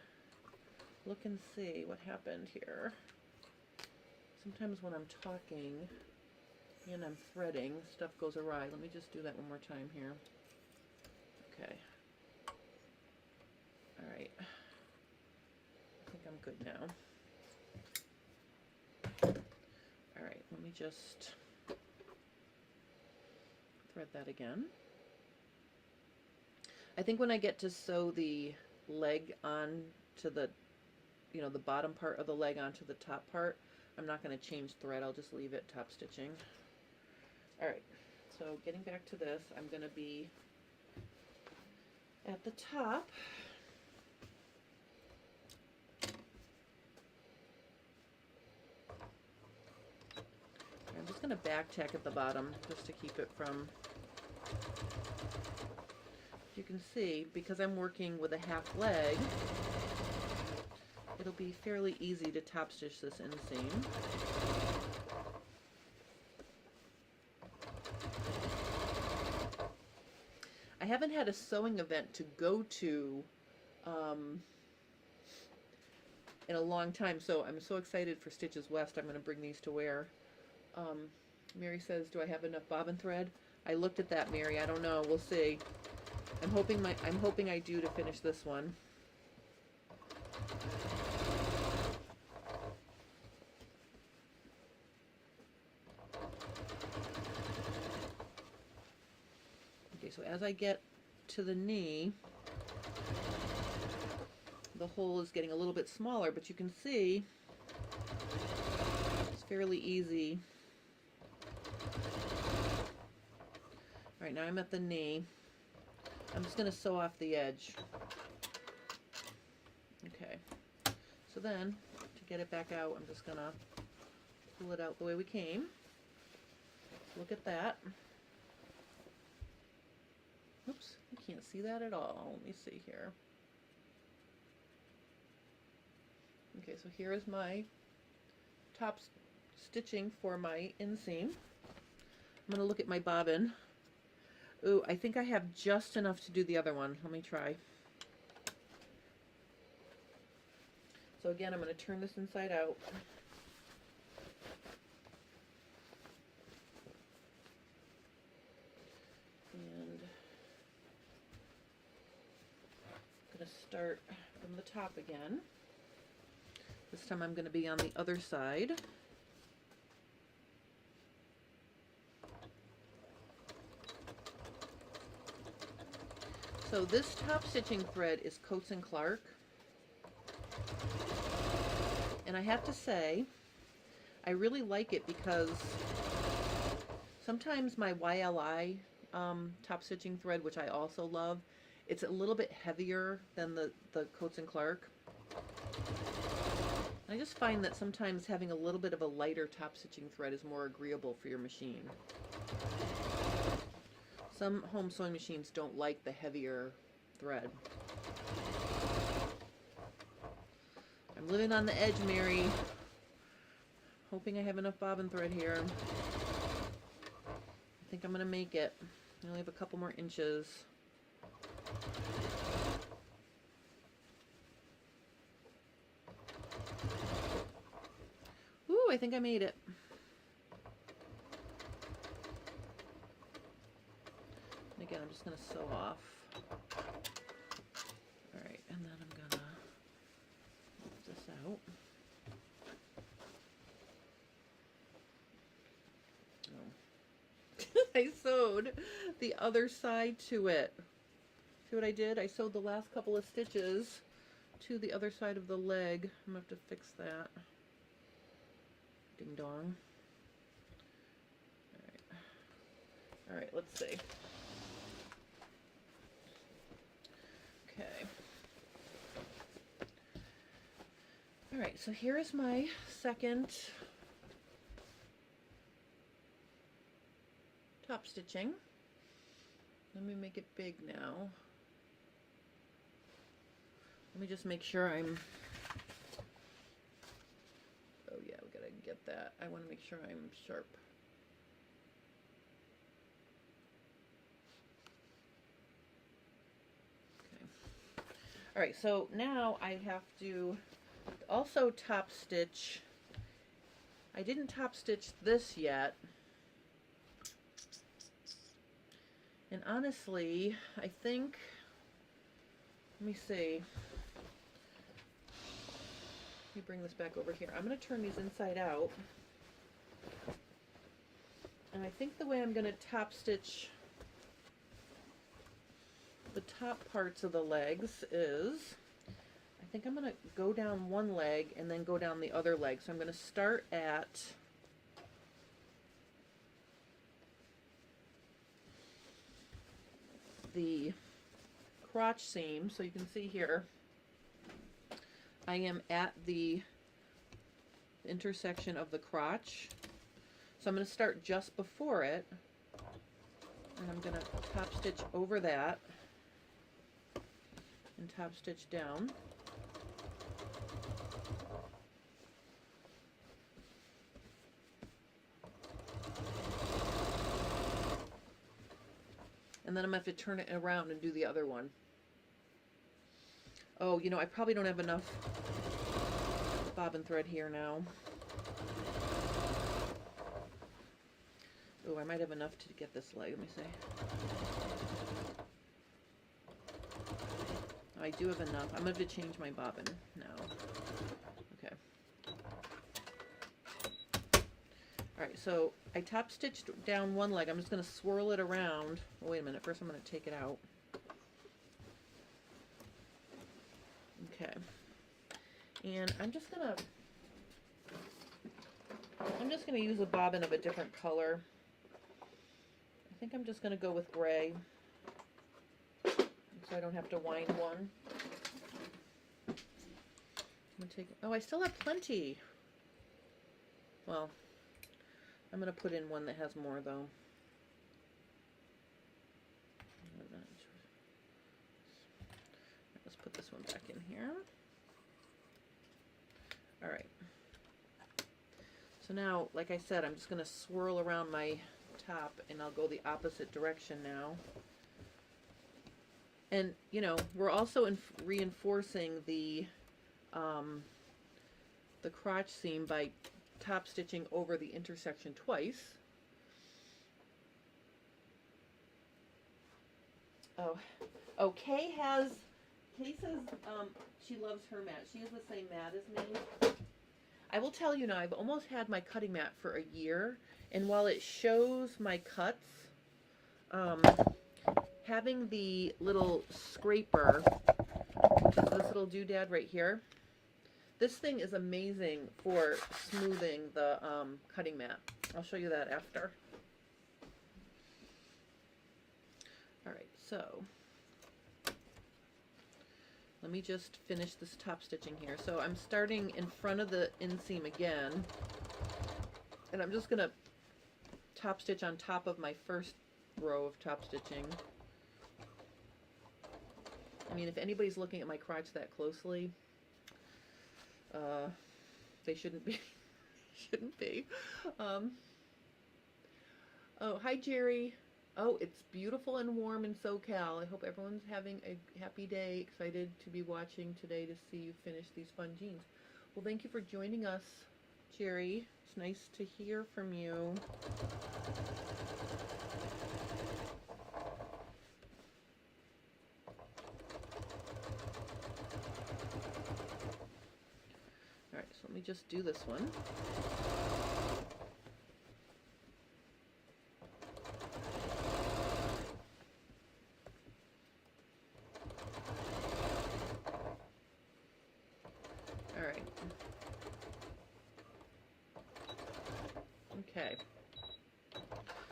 look and see what happened here, sometimes when I'm talking and I'm threading, stuff goes awry. Let me just do that one more time here. Okay. All right. I think I'm good now. All right, let me just thread that again. I think when I get to sew the leg on to the, you know, the bottom part of the leg onto the top part, I'm not going to change thread. I'll just leave it top stitching. All right, so getting back to this, I'm going to be at the top. I'm just going to back tack at the bottom just to keep it from, you can see, because I'm working with a half leg, it'll be fairly easy to top stitch this inseam. I haven't had a sewing event to go to in a long time, so I'm so excited for Stitches West. I'm going to bring these to wear. Mary says, do I have enough bobbin thread? I looked at that, Mary. I don't know. We'll see. I'm hoping I do to finish this one. Okay, so as I get to the knee, the hole is getting a little bit smaller, but you can see it's fairly easy. All right, now I'm at the knee. I'm just going to sew off the edge. Okay, so then to get it back out, I'm just going to pull it out the way we came. Look at that. Oops, you can't see that at all. Let me see here. Okay, so here is my top stitching for my inseam. I'm going to look at my bobbin. Ooh, I think I have just enough to do the other one. Let me try. So again, I'm going to turn this inside out. And I'm going to start from the top again. This time I'm going to be on the other side. So this top stitching thread is Coats & Clark. And I have to say, I really like it because sometimes my YLI top stitching thread, which I also love, it's a little bit heavier than the Coats & Clark. I just find that sometimes having a little bit of a lighter top stitching thread is more agreeable for your machine. Some home sewing machines don't like the heavier thread. I'm living on the edge, Mary. Hoping I have enough bobbin thread here. I think I'm going to make it. I only have a couple more inches. I think I made it. And again, I'm just going to sew off. All right, and then I'm going to move this out. I sewed the other side to it. See what I did? I sewed the last couple of stitches to the other side of the leg. I'm going to have to fix that. Ding dong. All right, let's see. Okay. All right, so here is my second top stitching. Let me make it big now. Let me just make sure I'm, oh yeah, we gotta get that. I want to make sure I'm sharp. Okay. All right, so now I have to also top stitch. I didn't top stitch this yet. And honestly, I think, let me see. Let me bring this back over here. I'm going to turn these inside out. And I think the way I'm going to top stitch the top parts of the legs is, I think I'm going to go down one leg and then go down the other leg. So I'm going to start at the crotch seam. So you can see here, I am at the intersection of the crotch. So I'm going to start just before it, and I'm going to top stitch over that and top stitch down. And then I'm going to have to turn it around and do the other one. Oh, you know, I probably don't have enough bobbin thread here now. Oh, I might have enough to get this leg. Let me see. I do have enough. I'm going to have to change my bobbin now. Okay. Alright, so I top stitched down one leg. I'm just going to swirl it around. Oh, wait a minute. First I'm going to take it out. Okay. And I'm just going to use a bobbin of a different color. I think I'm just going to go with gray, so I don't have to wind one. I'm gonna take, oh, I still have plenty. Well, I'm going to put in one that has more, though. Let's put this one back in here. All right. So now, like I said, I'm just going to swirl around my top, and I'll go the opposite direction now. And, you know, we're also reinforcing the crotch seam by top stitching over the intersection twice. Oh, Kay says she loves her mat. She has the same mat as me. I will tell you now, I've almost had my cutting mat for a year, and while it shows my cuts, having the little scraper, this little doodad right here, this thing is amazing for smoothing the cutting mat. I'll show you that after. Alright, so let me just finish this top stitching here. So I'm starting in front of the inseam again, and I'm just going to top stitch on top of my first row of top stitching. I mean, if anybody's looking at my crotch that closely, they shouldn't be. Shouldn't be. Oh, hi Jerry. Oh, it's beautiful and warm in SoCal. I hope everyone's having a happy day. Excited to be watching today to see you finish these fun jeans. Well, thank you for joining us Jerry, it's nice to hear from you. All right, so let me just do this one. All right. Okay.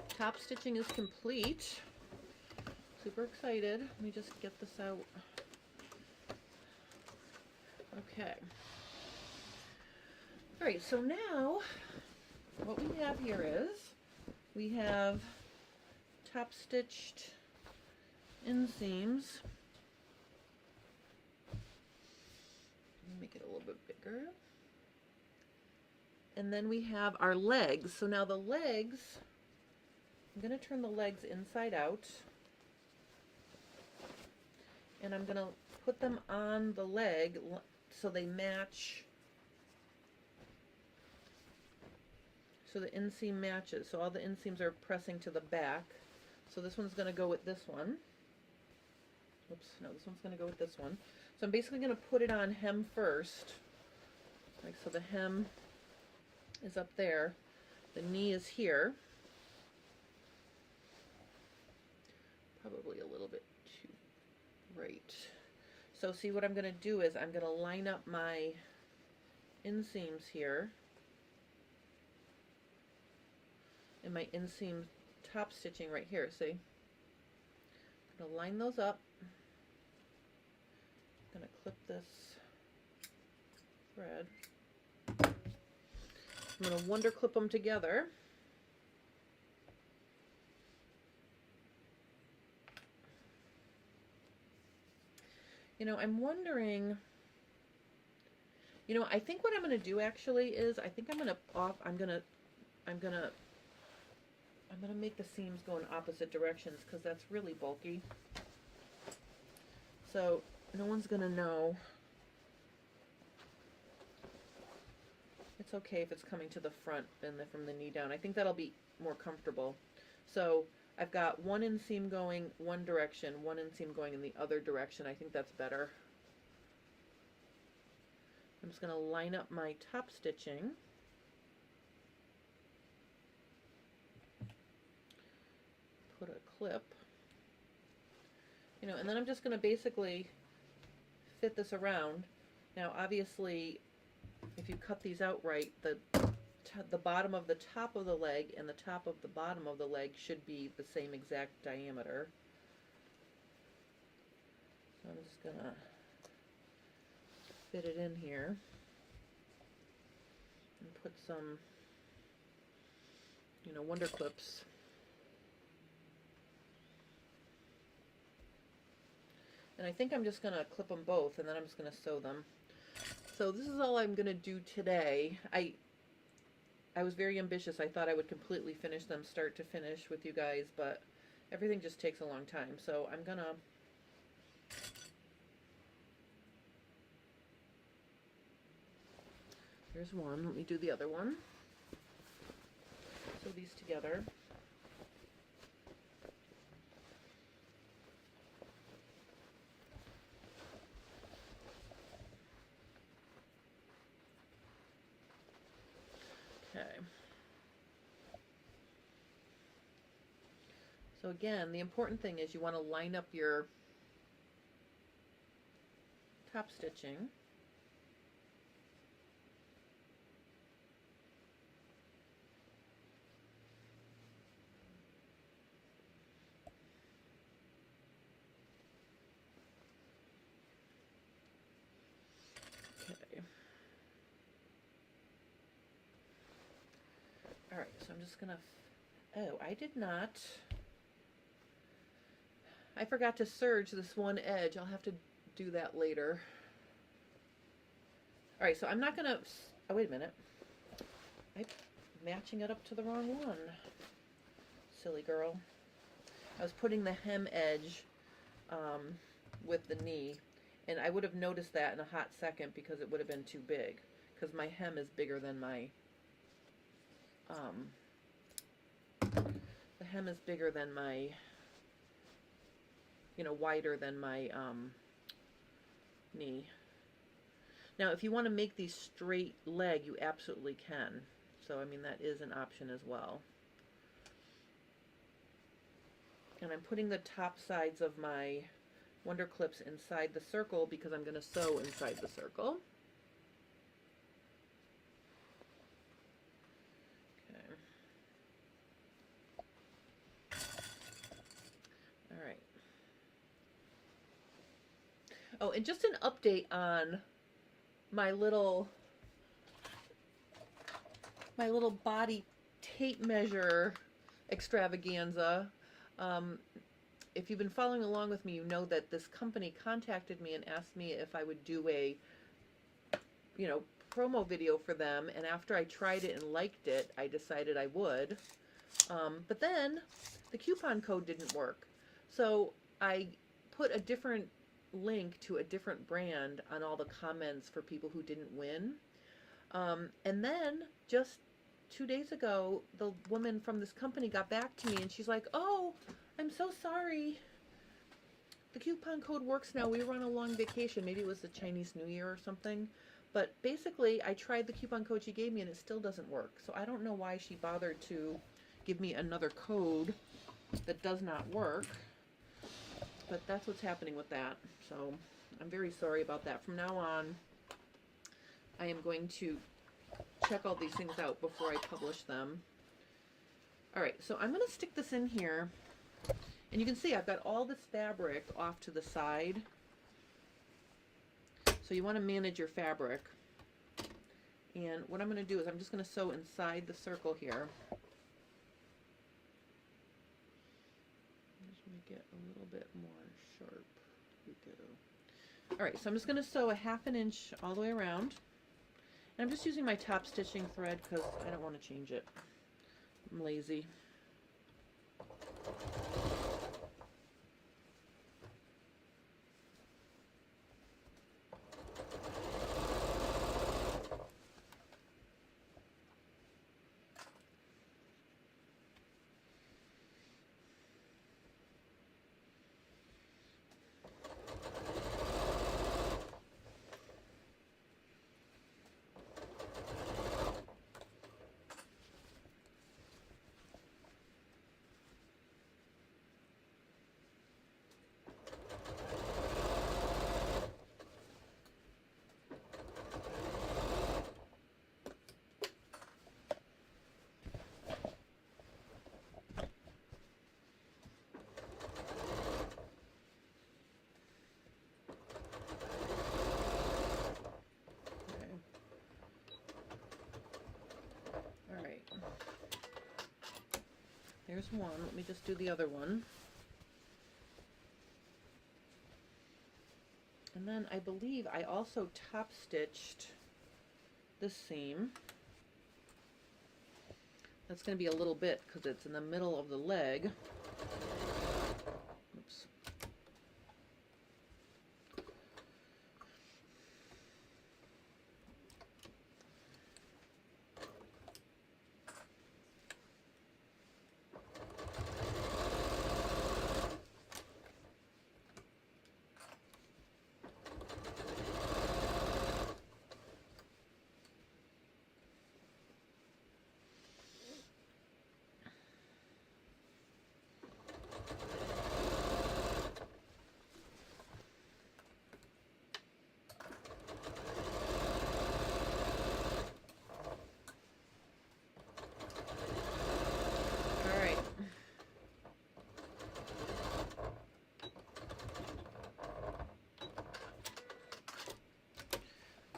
Top stitching is complete. Super excited. Let me just get this out. Okay. All right, so now what we have here is we have top stitched inseams. Make it a little bit bigger. And then we have our legs. So now the legs, I'm going to turn the legs inside out. And I'm going to put them on the leg so they match. So the inseam matches. So all the inseams are pressing to the back. So this one's going to go with this one. Oops, no, this one's going to go with this one. So I'm basically going to put it on hem first. Like so the hem is up there. The knee is here. Probably a little bit too right. So see what I'm going to do is I'm going to line up my inseams here. And my inseam top stitching right here, see? I'm going to line those up. I'm going to clip this thread. I'm going to wonder clip them together. You know, I'm wondering, you know, I think what I'm going to do actually is I think I'm going to make the seams go in opposite directions because that's really bulky. So no one's going to know. It's okay if it's coming to the front and then from the knee down. I think that'll be more comfortable. So I've got one inseam going one direction, one inseam going in the other direction. I think that's better. I'm just going to line up my top stitching. Put a clip. You know, and then I'm just going to basically fit this around. Now obviously if you cut these out right, the bottom of the top of the leg and the top of the bottom of the leg should be the same exact diameter. So I'm just gonna fit it in here and put some, you know, wonder clips. And I think I'm just gonna clip them both and then I'm just gonna sew them. So this is all I'm going to do today. I was very ambitious. I thought I would completely finish them start to finish with you guys, but everything just takes a long time. So I'm going to here's one. Let me do the other one. Sew these together. Okay. So again, the important thing is you want to line up your top stitching. Okay. All right, so I'm just gonna, oh, I forgot to serge this one edge. I'll have to do that later. All right, so I'm not gonna, oh, wait a minute. I'm matching it up to the wrong one. Silly girl. I was putting the hem edge with the knee, and I would have noticed that in a hot second because it would have been too big, because my hem is bigger than my the hem is bigger than my, you know, wider than my knee. Now, if you want to make these straight leg, you absolutely can. So, I mean, that is an option as well. And I'm putting the top sides of my Wonder Clips inside the circle because I'm going to sew inside the circle. Okay. All right. Oh, and just an update on my little body tape measure extravaganza. If you've been following along with me, you know that this company contacted me and asked me if I would do a, you know, promo video for them. And after I tried it and liked it, I decided I would. But then the coupon code didn't work. So I put a different link to a different brand on all the comments for people who didn't win. And then just 2 days ago, the woman from this company got back to me and she's like, "Oh, I'm so sorry. The coupon code works now. We were on a long vacation. Maybe it was the Chinese New Year or something. But basically, I tried the coupon code she gave me and it still doesn't work. So I don't know why she bothered to give me another code that does not work. But that's what's happening with that. So I'm very sorry about that. From now on, I am going to check all these things out before I publish them. All right, so I'm going to stick this in here. And you can see I've got all this fabric off to the side. So you want to manage your fabric. And what I'm going to do is I'm just going to sew inside the circle here. Just make it a little bit more sharp. We go. All right, so I'm just going to sew a 1/2 inch all the way around. And I'm just using my top stitching thread because I don't want to change it. I'm lazy. There's one. Let me just do the other one. And then I believe I also top stitched this seam. That's going to be a little bit because it's in the middle of the leg. Oops.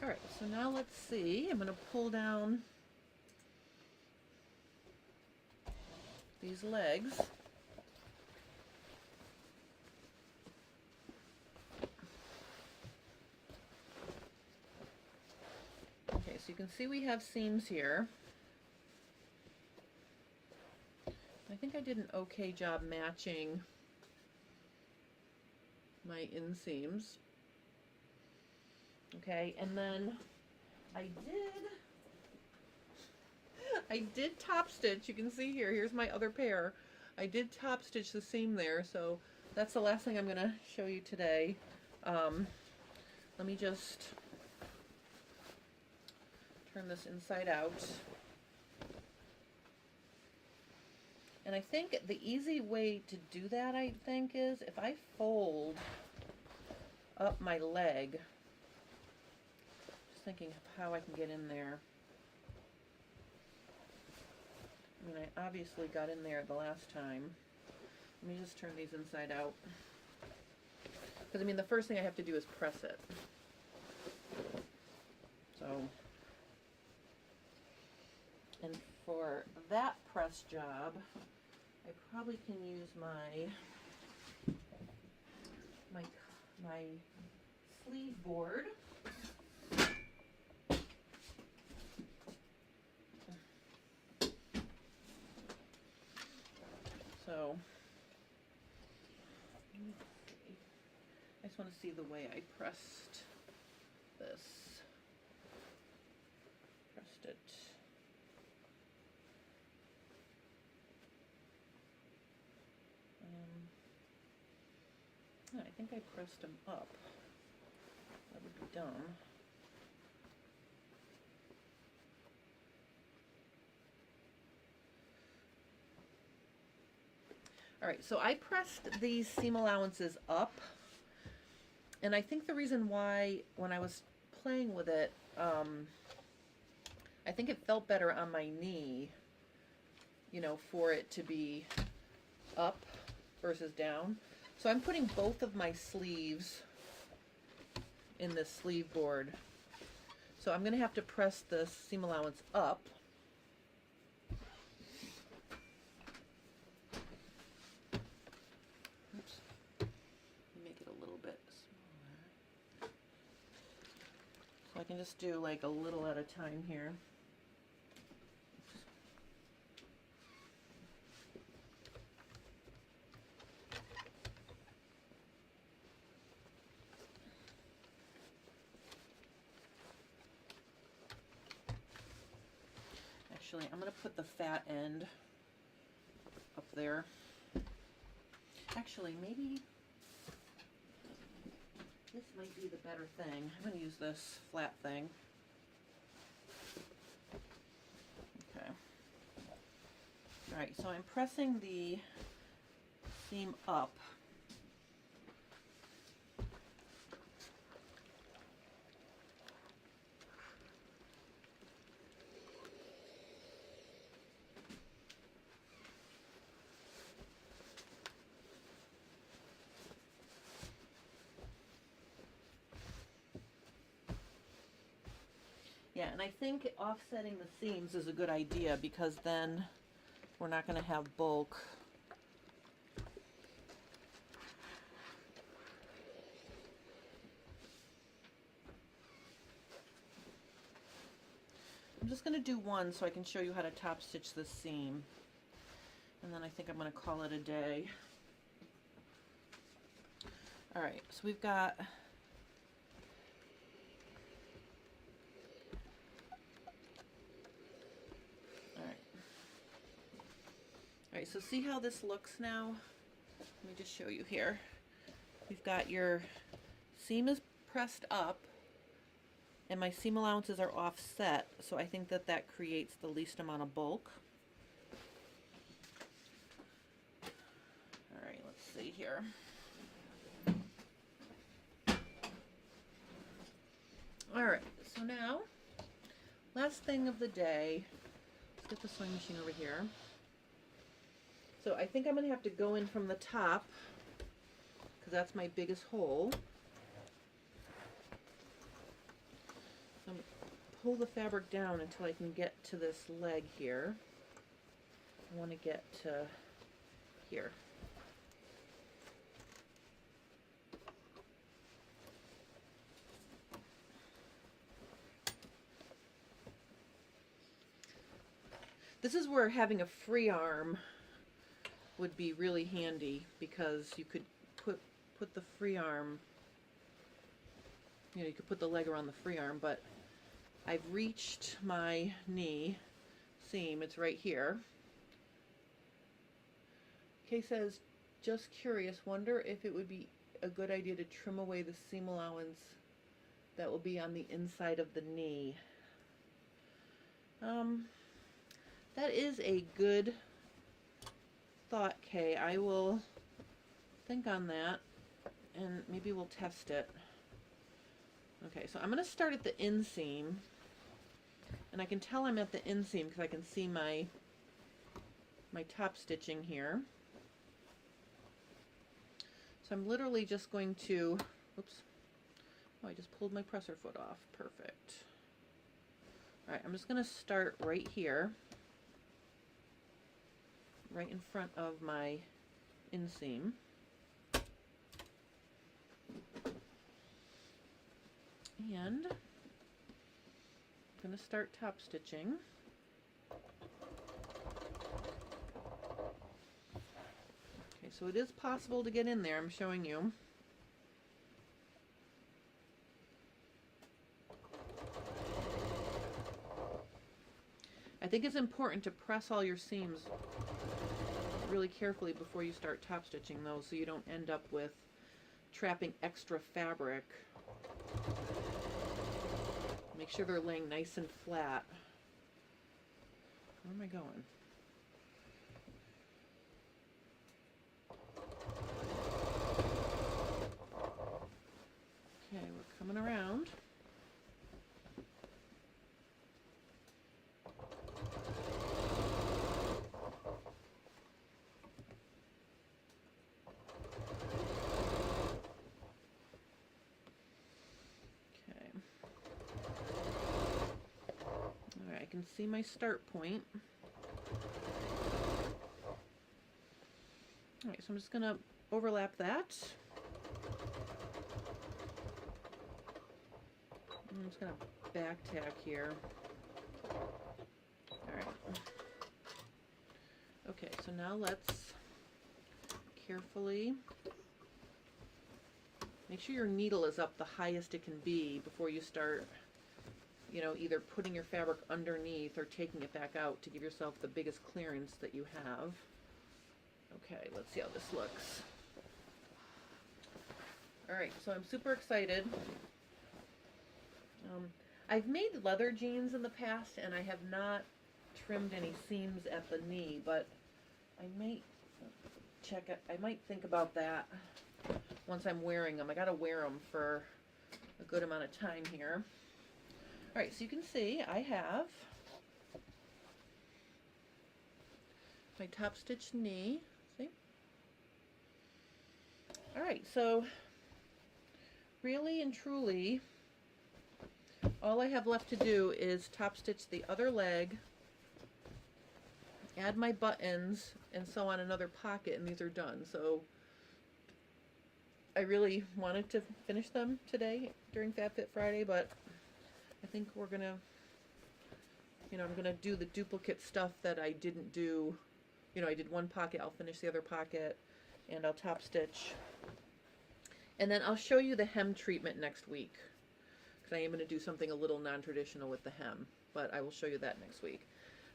All right, so now let's see. I'm going to pull down these legs. Okay, so you can see we have seams here. I think I did an okay job matching my inseams. Okay, and then I did top stitch. You can see here. Here's my other pair. I did top stitch the seam there, so that's the last thing I'm going to show you today. Let me just turn this inside out. And I think the easy way to do that, I think, is if I fold up my leg, just thinking of how I can get in there. I mean, I obviously got in there the last time. Let me just turn these inside out. Because, I mean, the first thing I have to do is press it. So, and for that press job, I probably can use my sleeve board. So, I just want to see the way I pressed this. Pressed it. I think I pressed them up. That would be dumb. Alright, so I pressed these seam allowances up, and I think the reason why, when I was playing with it, I think it felt better on my knee, you know, for it to be up versus down. So I'm putting both of my sleeves in this sleeve board. So I'm going to have to press the seam allowance up. Oops. Make it a little bit smaller. So I can just do like a little at a time here. Actually, I'm going to put the fat end up there. Actually, maybe this might be the better thing. I'm going to use this flat thing. Okay. Alright, so I'm pressing the seam up. Yeah, and I think offsetting the seams is a good idea because then we're not going to have bulk. I'm just going to do one so I can show you how to top stitch this seam. And then I think I'm going to call it a day. Alright, so we've got Alright, so see how this looks now? Let me just show you here. You've got your seam is pressed up and my seam allowances are offset, so I think that that creates the least amount of bulk. Alright, let's see here. Alright, so now, last thing of the day, let's get the sewing machine over here. So I think I'm going to have to go in from the top, because that's my biggest hole. So I'm going to pull the fabric down until I can get to this leg here. I want to get to here. This is where having a free arm would be really handy, because you could put the free arm, you know, you could put the leg around the free arm, but I've reached my knee, seam. It's right here. Kay says, just curious, wonder if it would be a good idea to trim away the seam allowance that will be on the inside of the knee. That is a good thought, Kay. I will think on that and maybe we'll test it. Okay, so I'm going to start at the inseam, and I can tell I'm at the inseam because I can see my top stitching here. So I'm literally just going to, oops, oh, I just pulled my presser foot off. Perfect. All right, I'm just going to start right here, right in front of my inseam. And I'm going to start top stitching. Okay, so it is possible to get in there, I'm showing you. I think it's important to press all your seams really carefully before you start top stitching those, so you don't end up with trapping extra fabric. Make sure they're laying nice and flat. Where am I going? Okay, we're coming around. I can see my start point. All right, so I'm just going to overlap that. I'm just going to back tack here. All right. Okay, so now let's carefully make sure your needle is up the highest it can be before you start, you know, either putting your fabric underneath or taking it back out to give yourself the biggest clearance that you have. Okay, let's see how this looks. All right, so I'm super excited. I've made leather jeans in the past and I have not trimmed any seams at the knee, but I might check it. I might think about that once I'm wearing them. I gotta wear them for a good amount of time here. All right, so you can see I have my top stitched knee. See? All right, so really and truly, all I have left to do is top stitch the other leg, add my buttons, and sew on another pocket, and these are done. So I really wanted to finish them today during FabFit Friday, but I think we're gonna, you know, I'm gonna do the duplicate stuff that I didn't do. You know, I did one pocket, I'll finish the other pocket, and I'll top stitch. And then I'll show you the hem treatment next week, because I am gonna do something a little non-traditional with the hem, but I will show you that next week.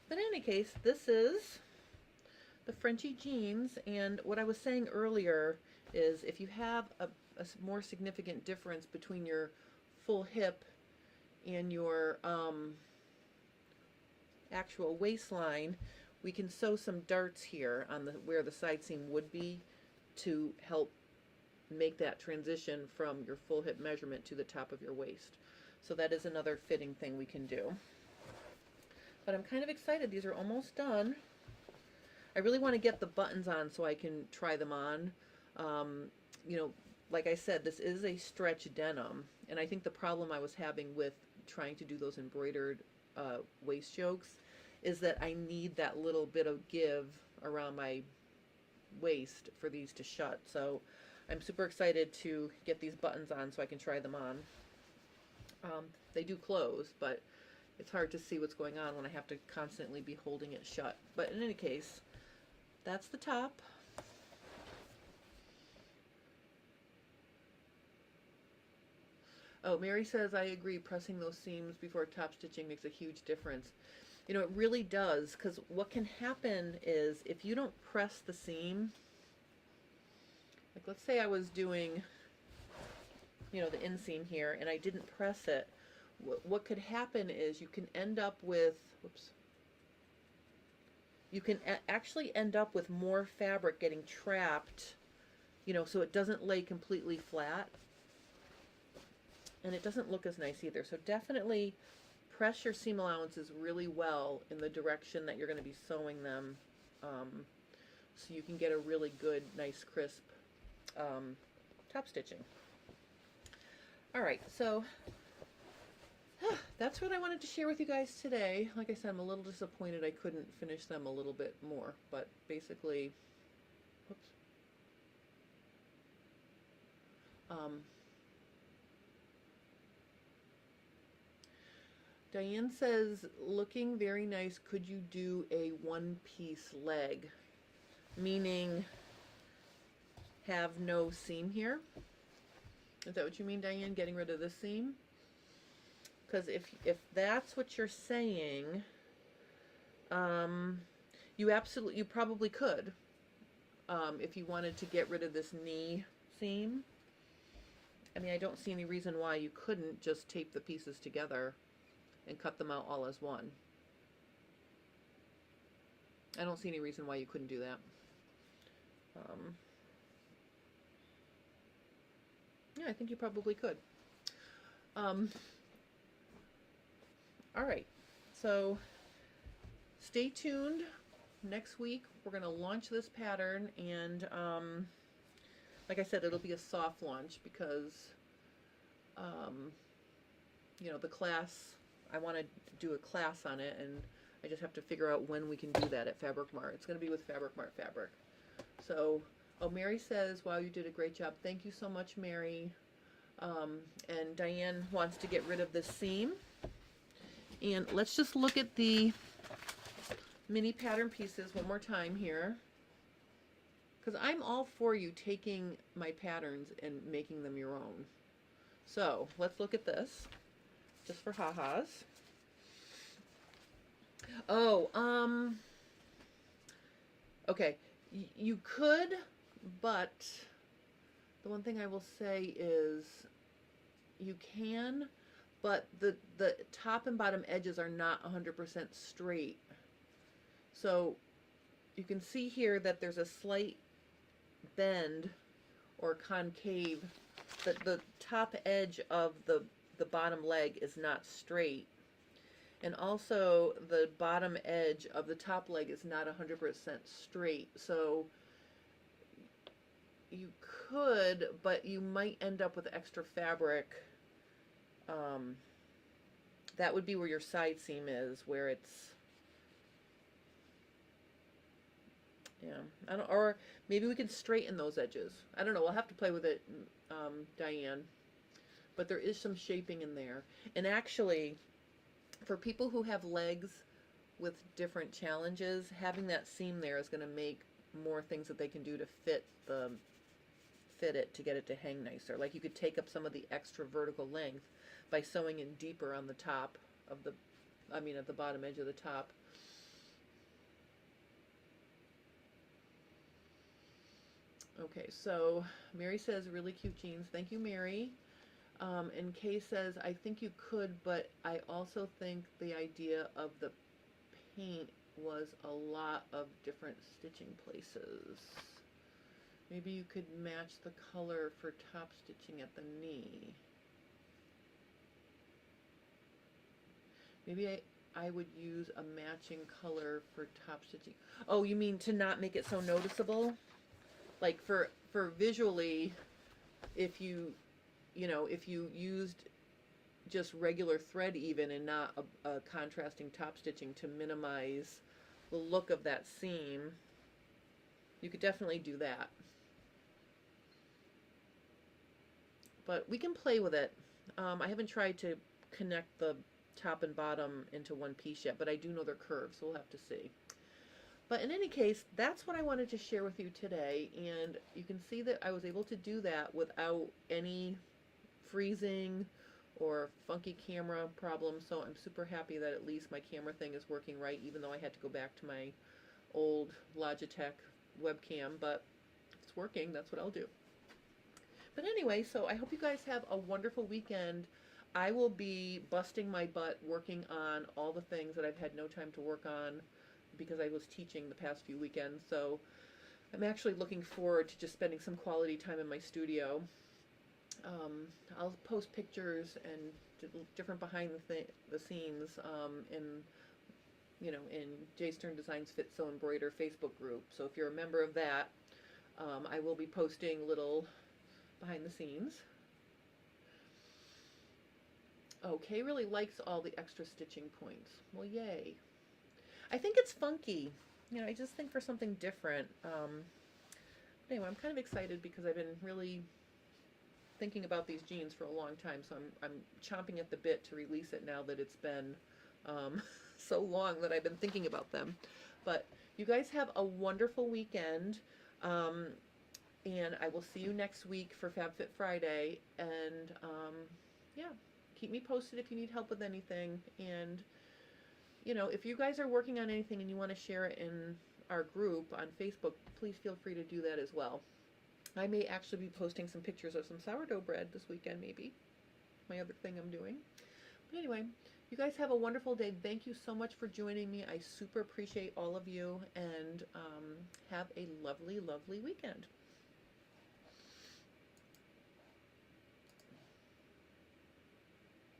But in any case, this is the Frenchie Jeans, and what I was saying earlier is if you have a more significant difference between your full hip and your actual waistline, we can sew some darts here on the where the side seam would be to help make that transition from your full hip measurement to the top of your waist. So that is another fitting thing we can do. But I'm kind of excited. These are almost done. I really want to get the buttons on so I can try them on. You know, like I said, this is a stretch denim, and I think the problem I was having with trying to do those embroidered waist yokes is that I need that little bit of give around my waist for these to shut. So I'm super excited to get these buttons on so I can try them on. They do close, but it's hard to see what's going on when I have to constantly be holding it shut. But in any case, that's the top. Oh, Mary says, I agree, pressing those seams before top stitching makes a huge difference. You know, it really does, because what can happen is if you don't press the seam, like let's say I was doing, you know, the inseam here and I didn't press it, what could happen is you can end up with, whoops, you can actually end up with more fabric getting trapped, you know, so it doesn't lay completely flat. And it doesn't look as nice either. So definitely press your seam allowances really well in the direction that you're going to be sewing them, so you can get a really good, nice, crisp top stitching. All right, so that's what I wanted to share with you guys today. Like I said, I'm a little disappointed I couldn't finish them a little bit more, but basically, whoops. Diane says, looking very nice, could you do a one-piece leg? Meaning have no seam here? Is that what you mean, Diane, getting rid of this seam? Because if that's what you're saying, you probably could, if you wanted to get rid of this knee seam. I mean, I don't see any reason why you couldn't just tape the pieces together and cut them out all as one. I don't see any reason why you couldn't do that. Yeah, I think you probably could. All right, so stay tuned. Next week we're going to launch this pattern, and like I said, it'll be a soft launch because you know, the class, I want to do a class on it, and I just have to figure out when we can do that at Fabric Mart. It's going to be with Fabric Mart fabric. So, oh, Mary says, wow, you did a great job. Thank you so much, Mary. And Diane wants to get rid of this seam. And let's just look at the mini pattern pieces one more time here, because I'm all for you taking my patterns and making them your own. So let's look at this, just for ha-has. Oh, okay, you could, but the one thing I will say is you can, but the top and bottom edges are not 100% straight. So you can see here that there's a slight bend or concave, that the top edge of the bottom leg is not straight. And also the bottom edge of the top leg is not 100% straight. So you could, but you might end up with extra fabric. That would be where your side seam is, where it's, yeah, I don't, or maybe we can straighten those edges. I don't know. We'll have to play with it, Diane. But there is some shaping in there. And actually, for people who have legs with different challenges, having that seam there is going to make more things that they can do to fit it to get it to hang nicer. Like you could take up some of the extra vertical length by sewing in deeper on the top of the, at the bottom edge of the top. Okay, so Mary says, really cute jeans. Thank you, Mary. And Kay says, I think you could, but I also think the idea of the paint was a lot of different stitching places. Maybe you could match the color for top stitching at the knee. Maybe I would use a matching color for top stitching. Oh, you mean to not make it so noticeable? Like for visually, if you used just regular thread even and not a contrasting top stitching to minimize the look of that seam, you could definitely do that. But we can play with it. I haven't tried to connect the top and bottom into one piece yet, but I do know they're curved, so we'll have to see. But in any case, that's what I wanted to share with you today, and you can see that I was able to do that without any freezing or funky camera problem. So I'm super happy that at least my camera thing is working right, even though I had to go back to my old Logitech webcam, but if it's working, that's what I'll do. But anyway, so I hope you guys have a wonderful weekend. I will be busting my butt working on all the things that I've had no time to work on because I was teaching the past few weekends. So I'm actually looking forward to just spending some quality time in my studio. I'll post pictures and different behind the scenes in J Stern Designs Fit Sew Embroider Facebook group. So if you're a member of that, I will be posting little behind the scenes. Oh, Kay really likes all the extra stitching points. Well, yay. I think it's funky. I just think for something different. Anyway, I'm kind of excited because I've been really thinking about these jeans for a long time, so I'm chomping at the bit to release it now that it's been so long that I've been thinking about them. But you guys have a wonderful weekend, and I will see you next week for FabFit Friday. And yeah, keep me posted if you need help with anything. And if you guys are working on anything and you want to share it in our group on Facebook, please feel free to do that as well. I may actually be posting some pictures of some sourdough bread this weekend, maybe. My other thing I'm doing. But anyway, you guys have a wonderful day. Thank you so much for joining me. I super appreciate all of you, and have a lovely, lovely weekend.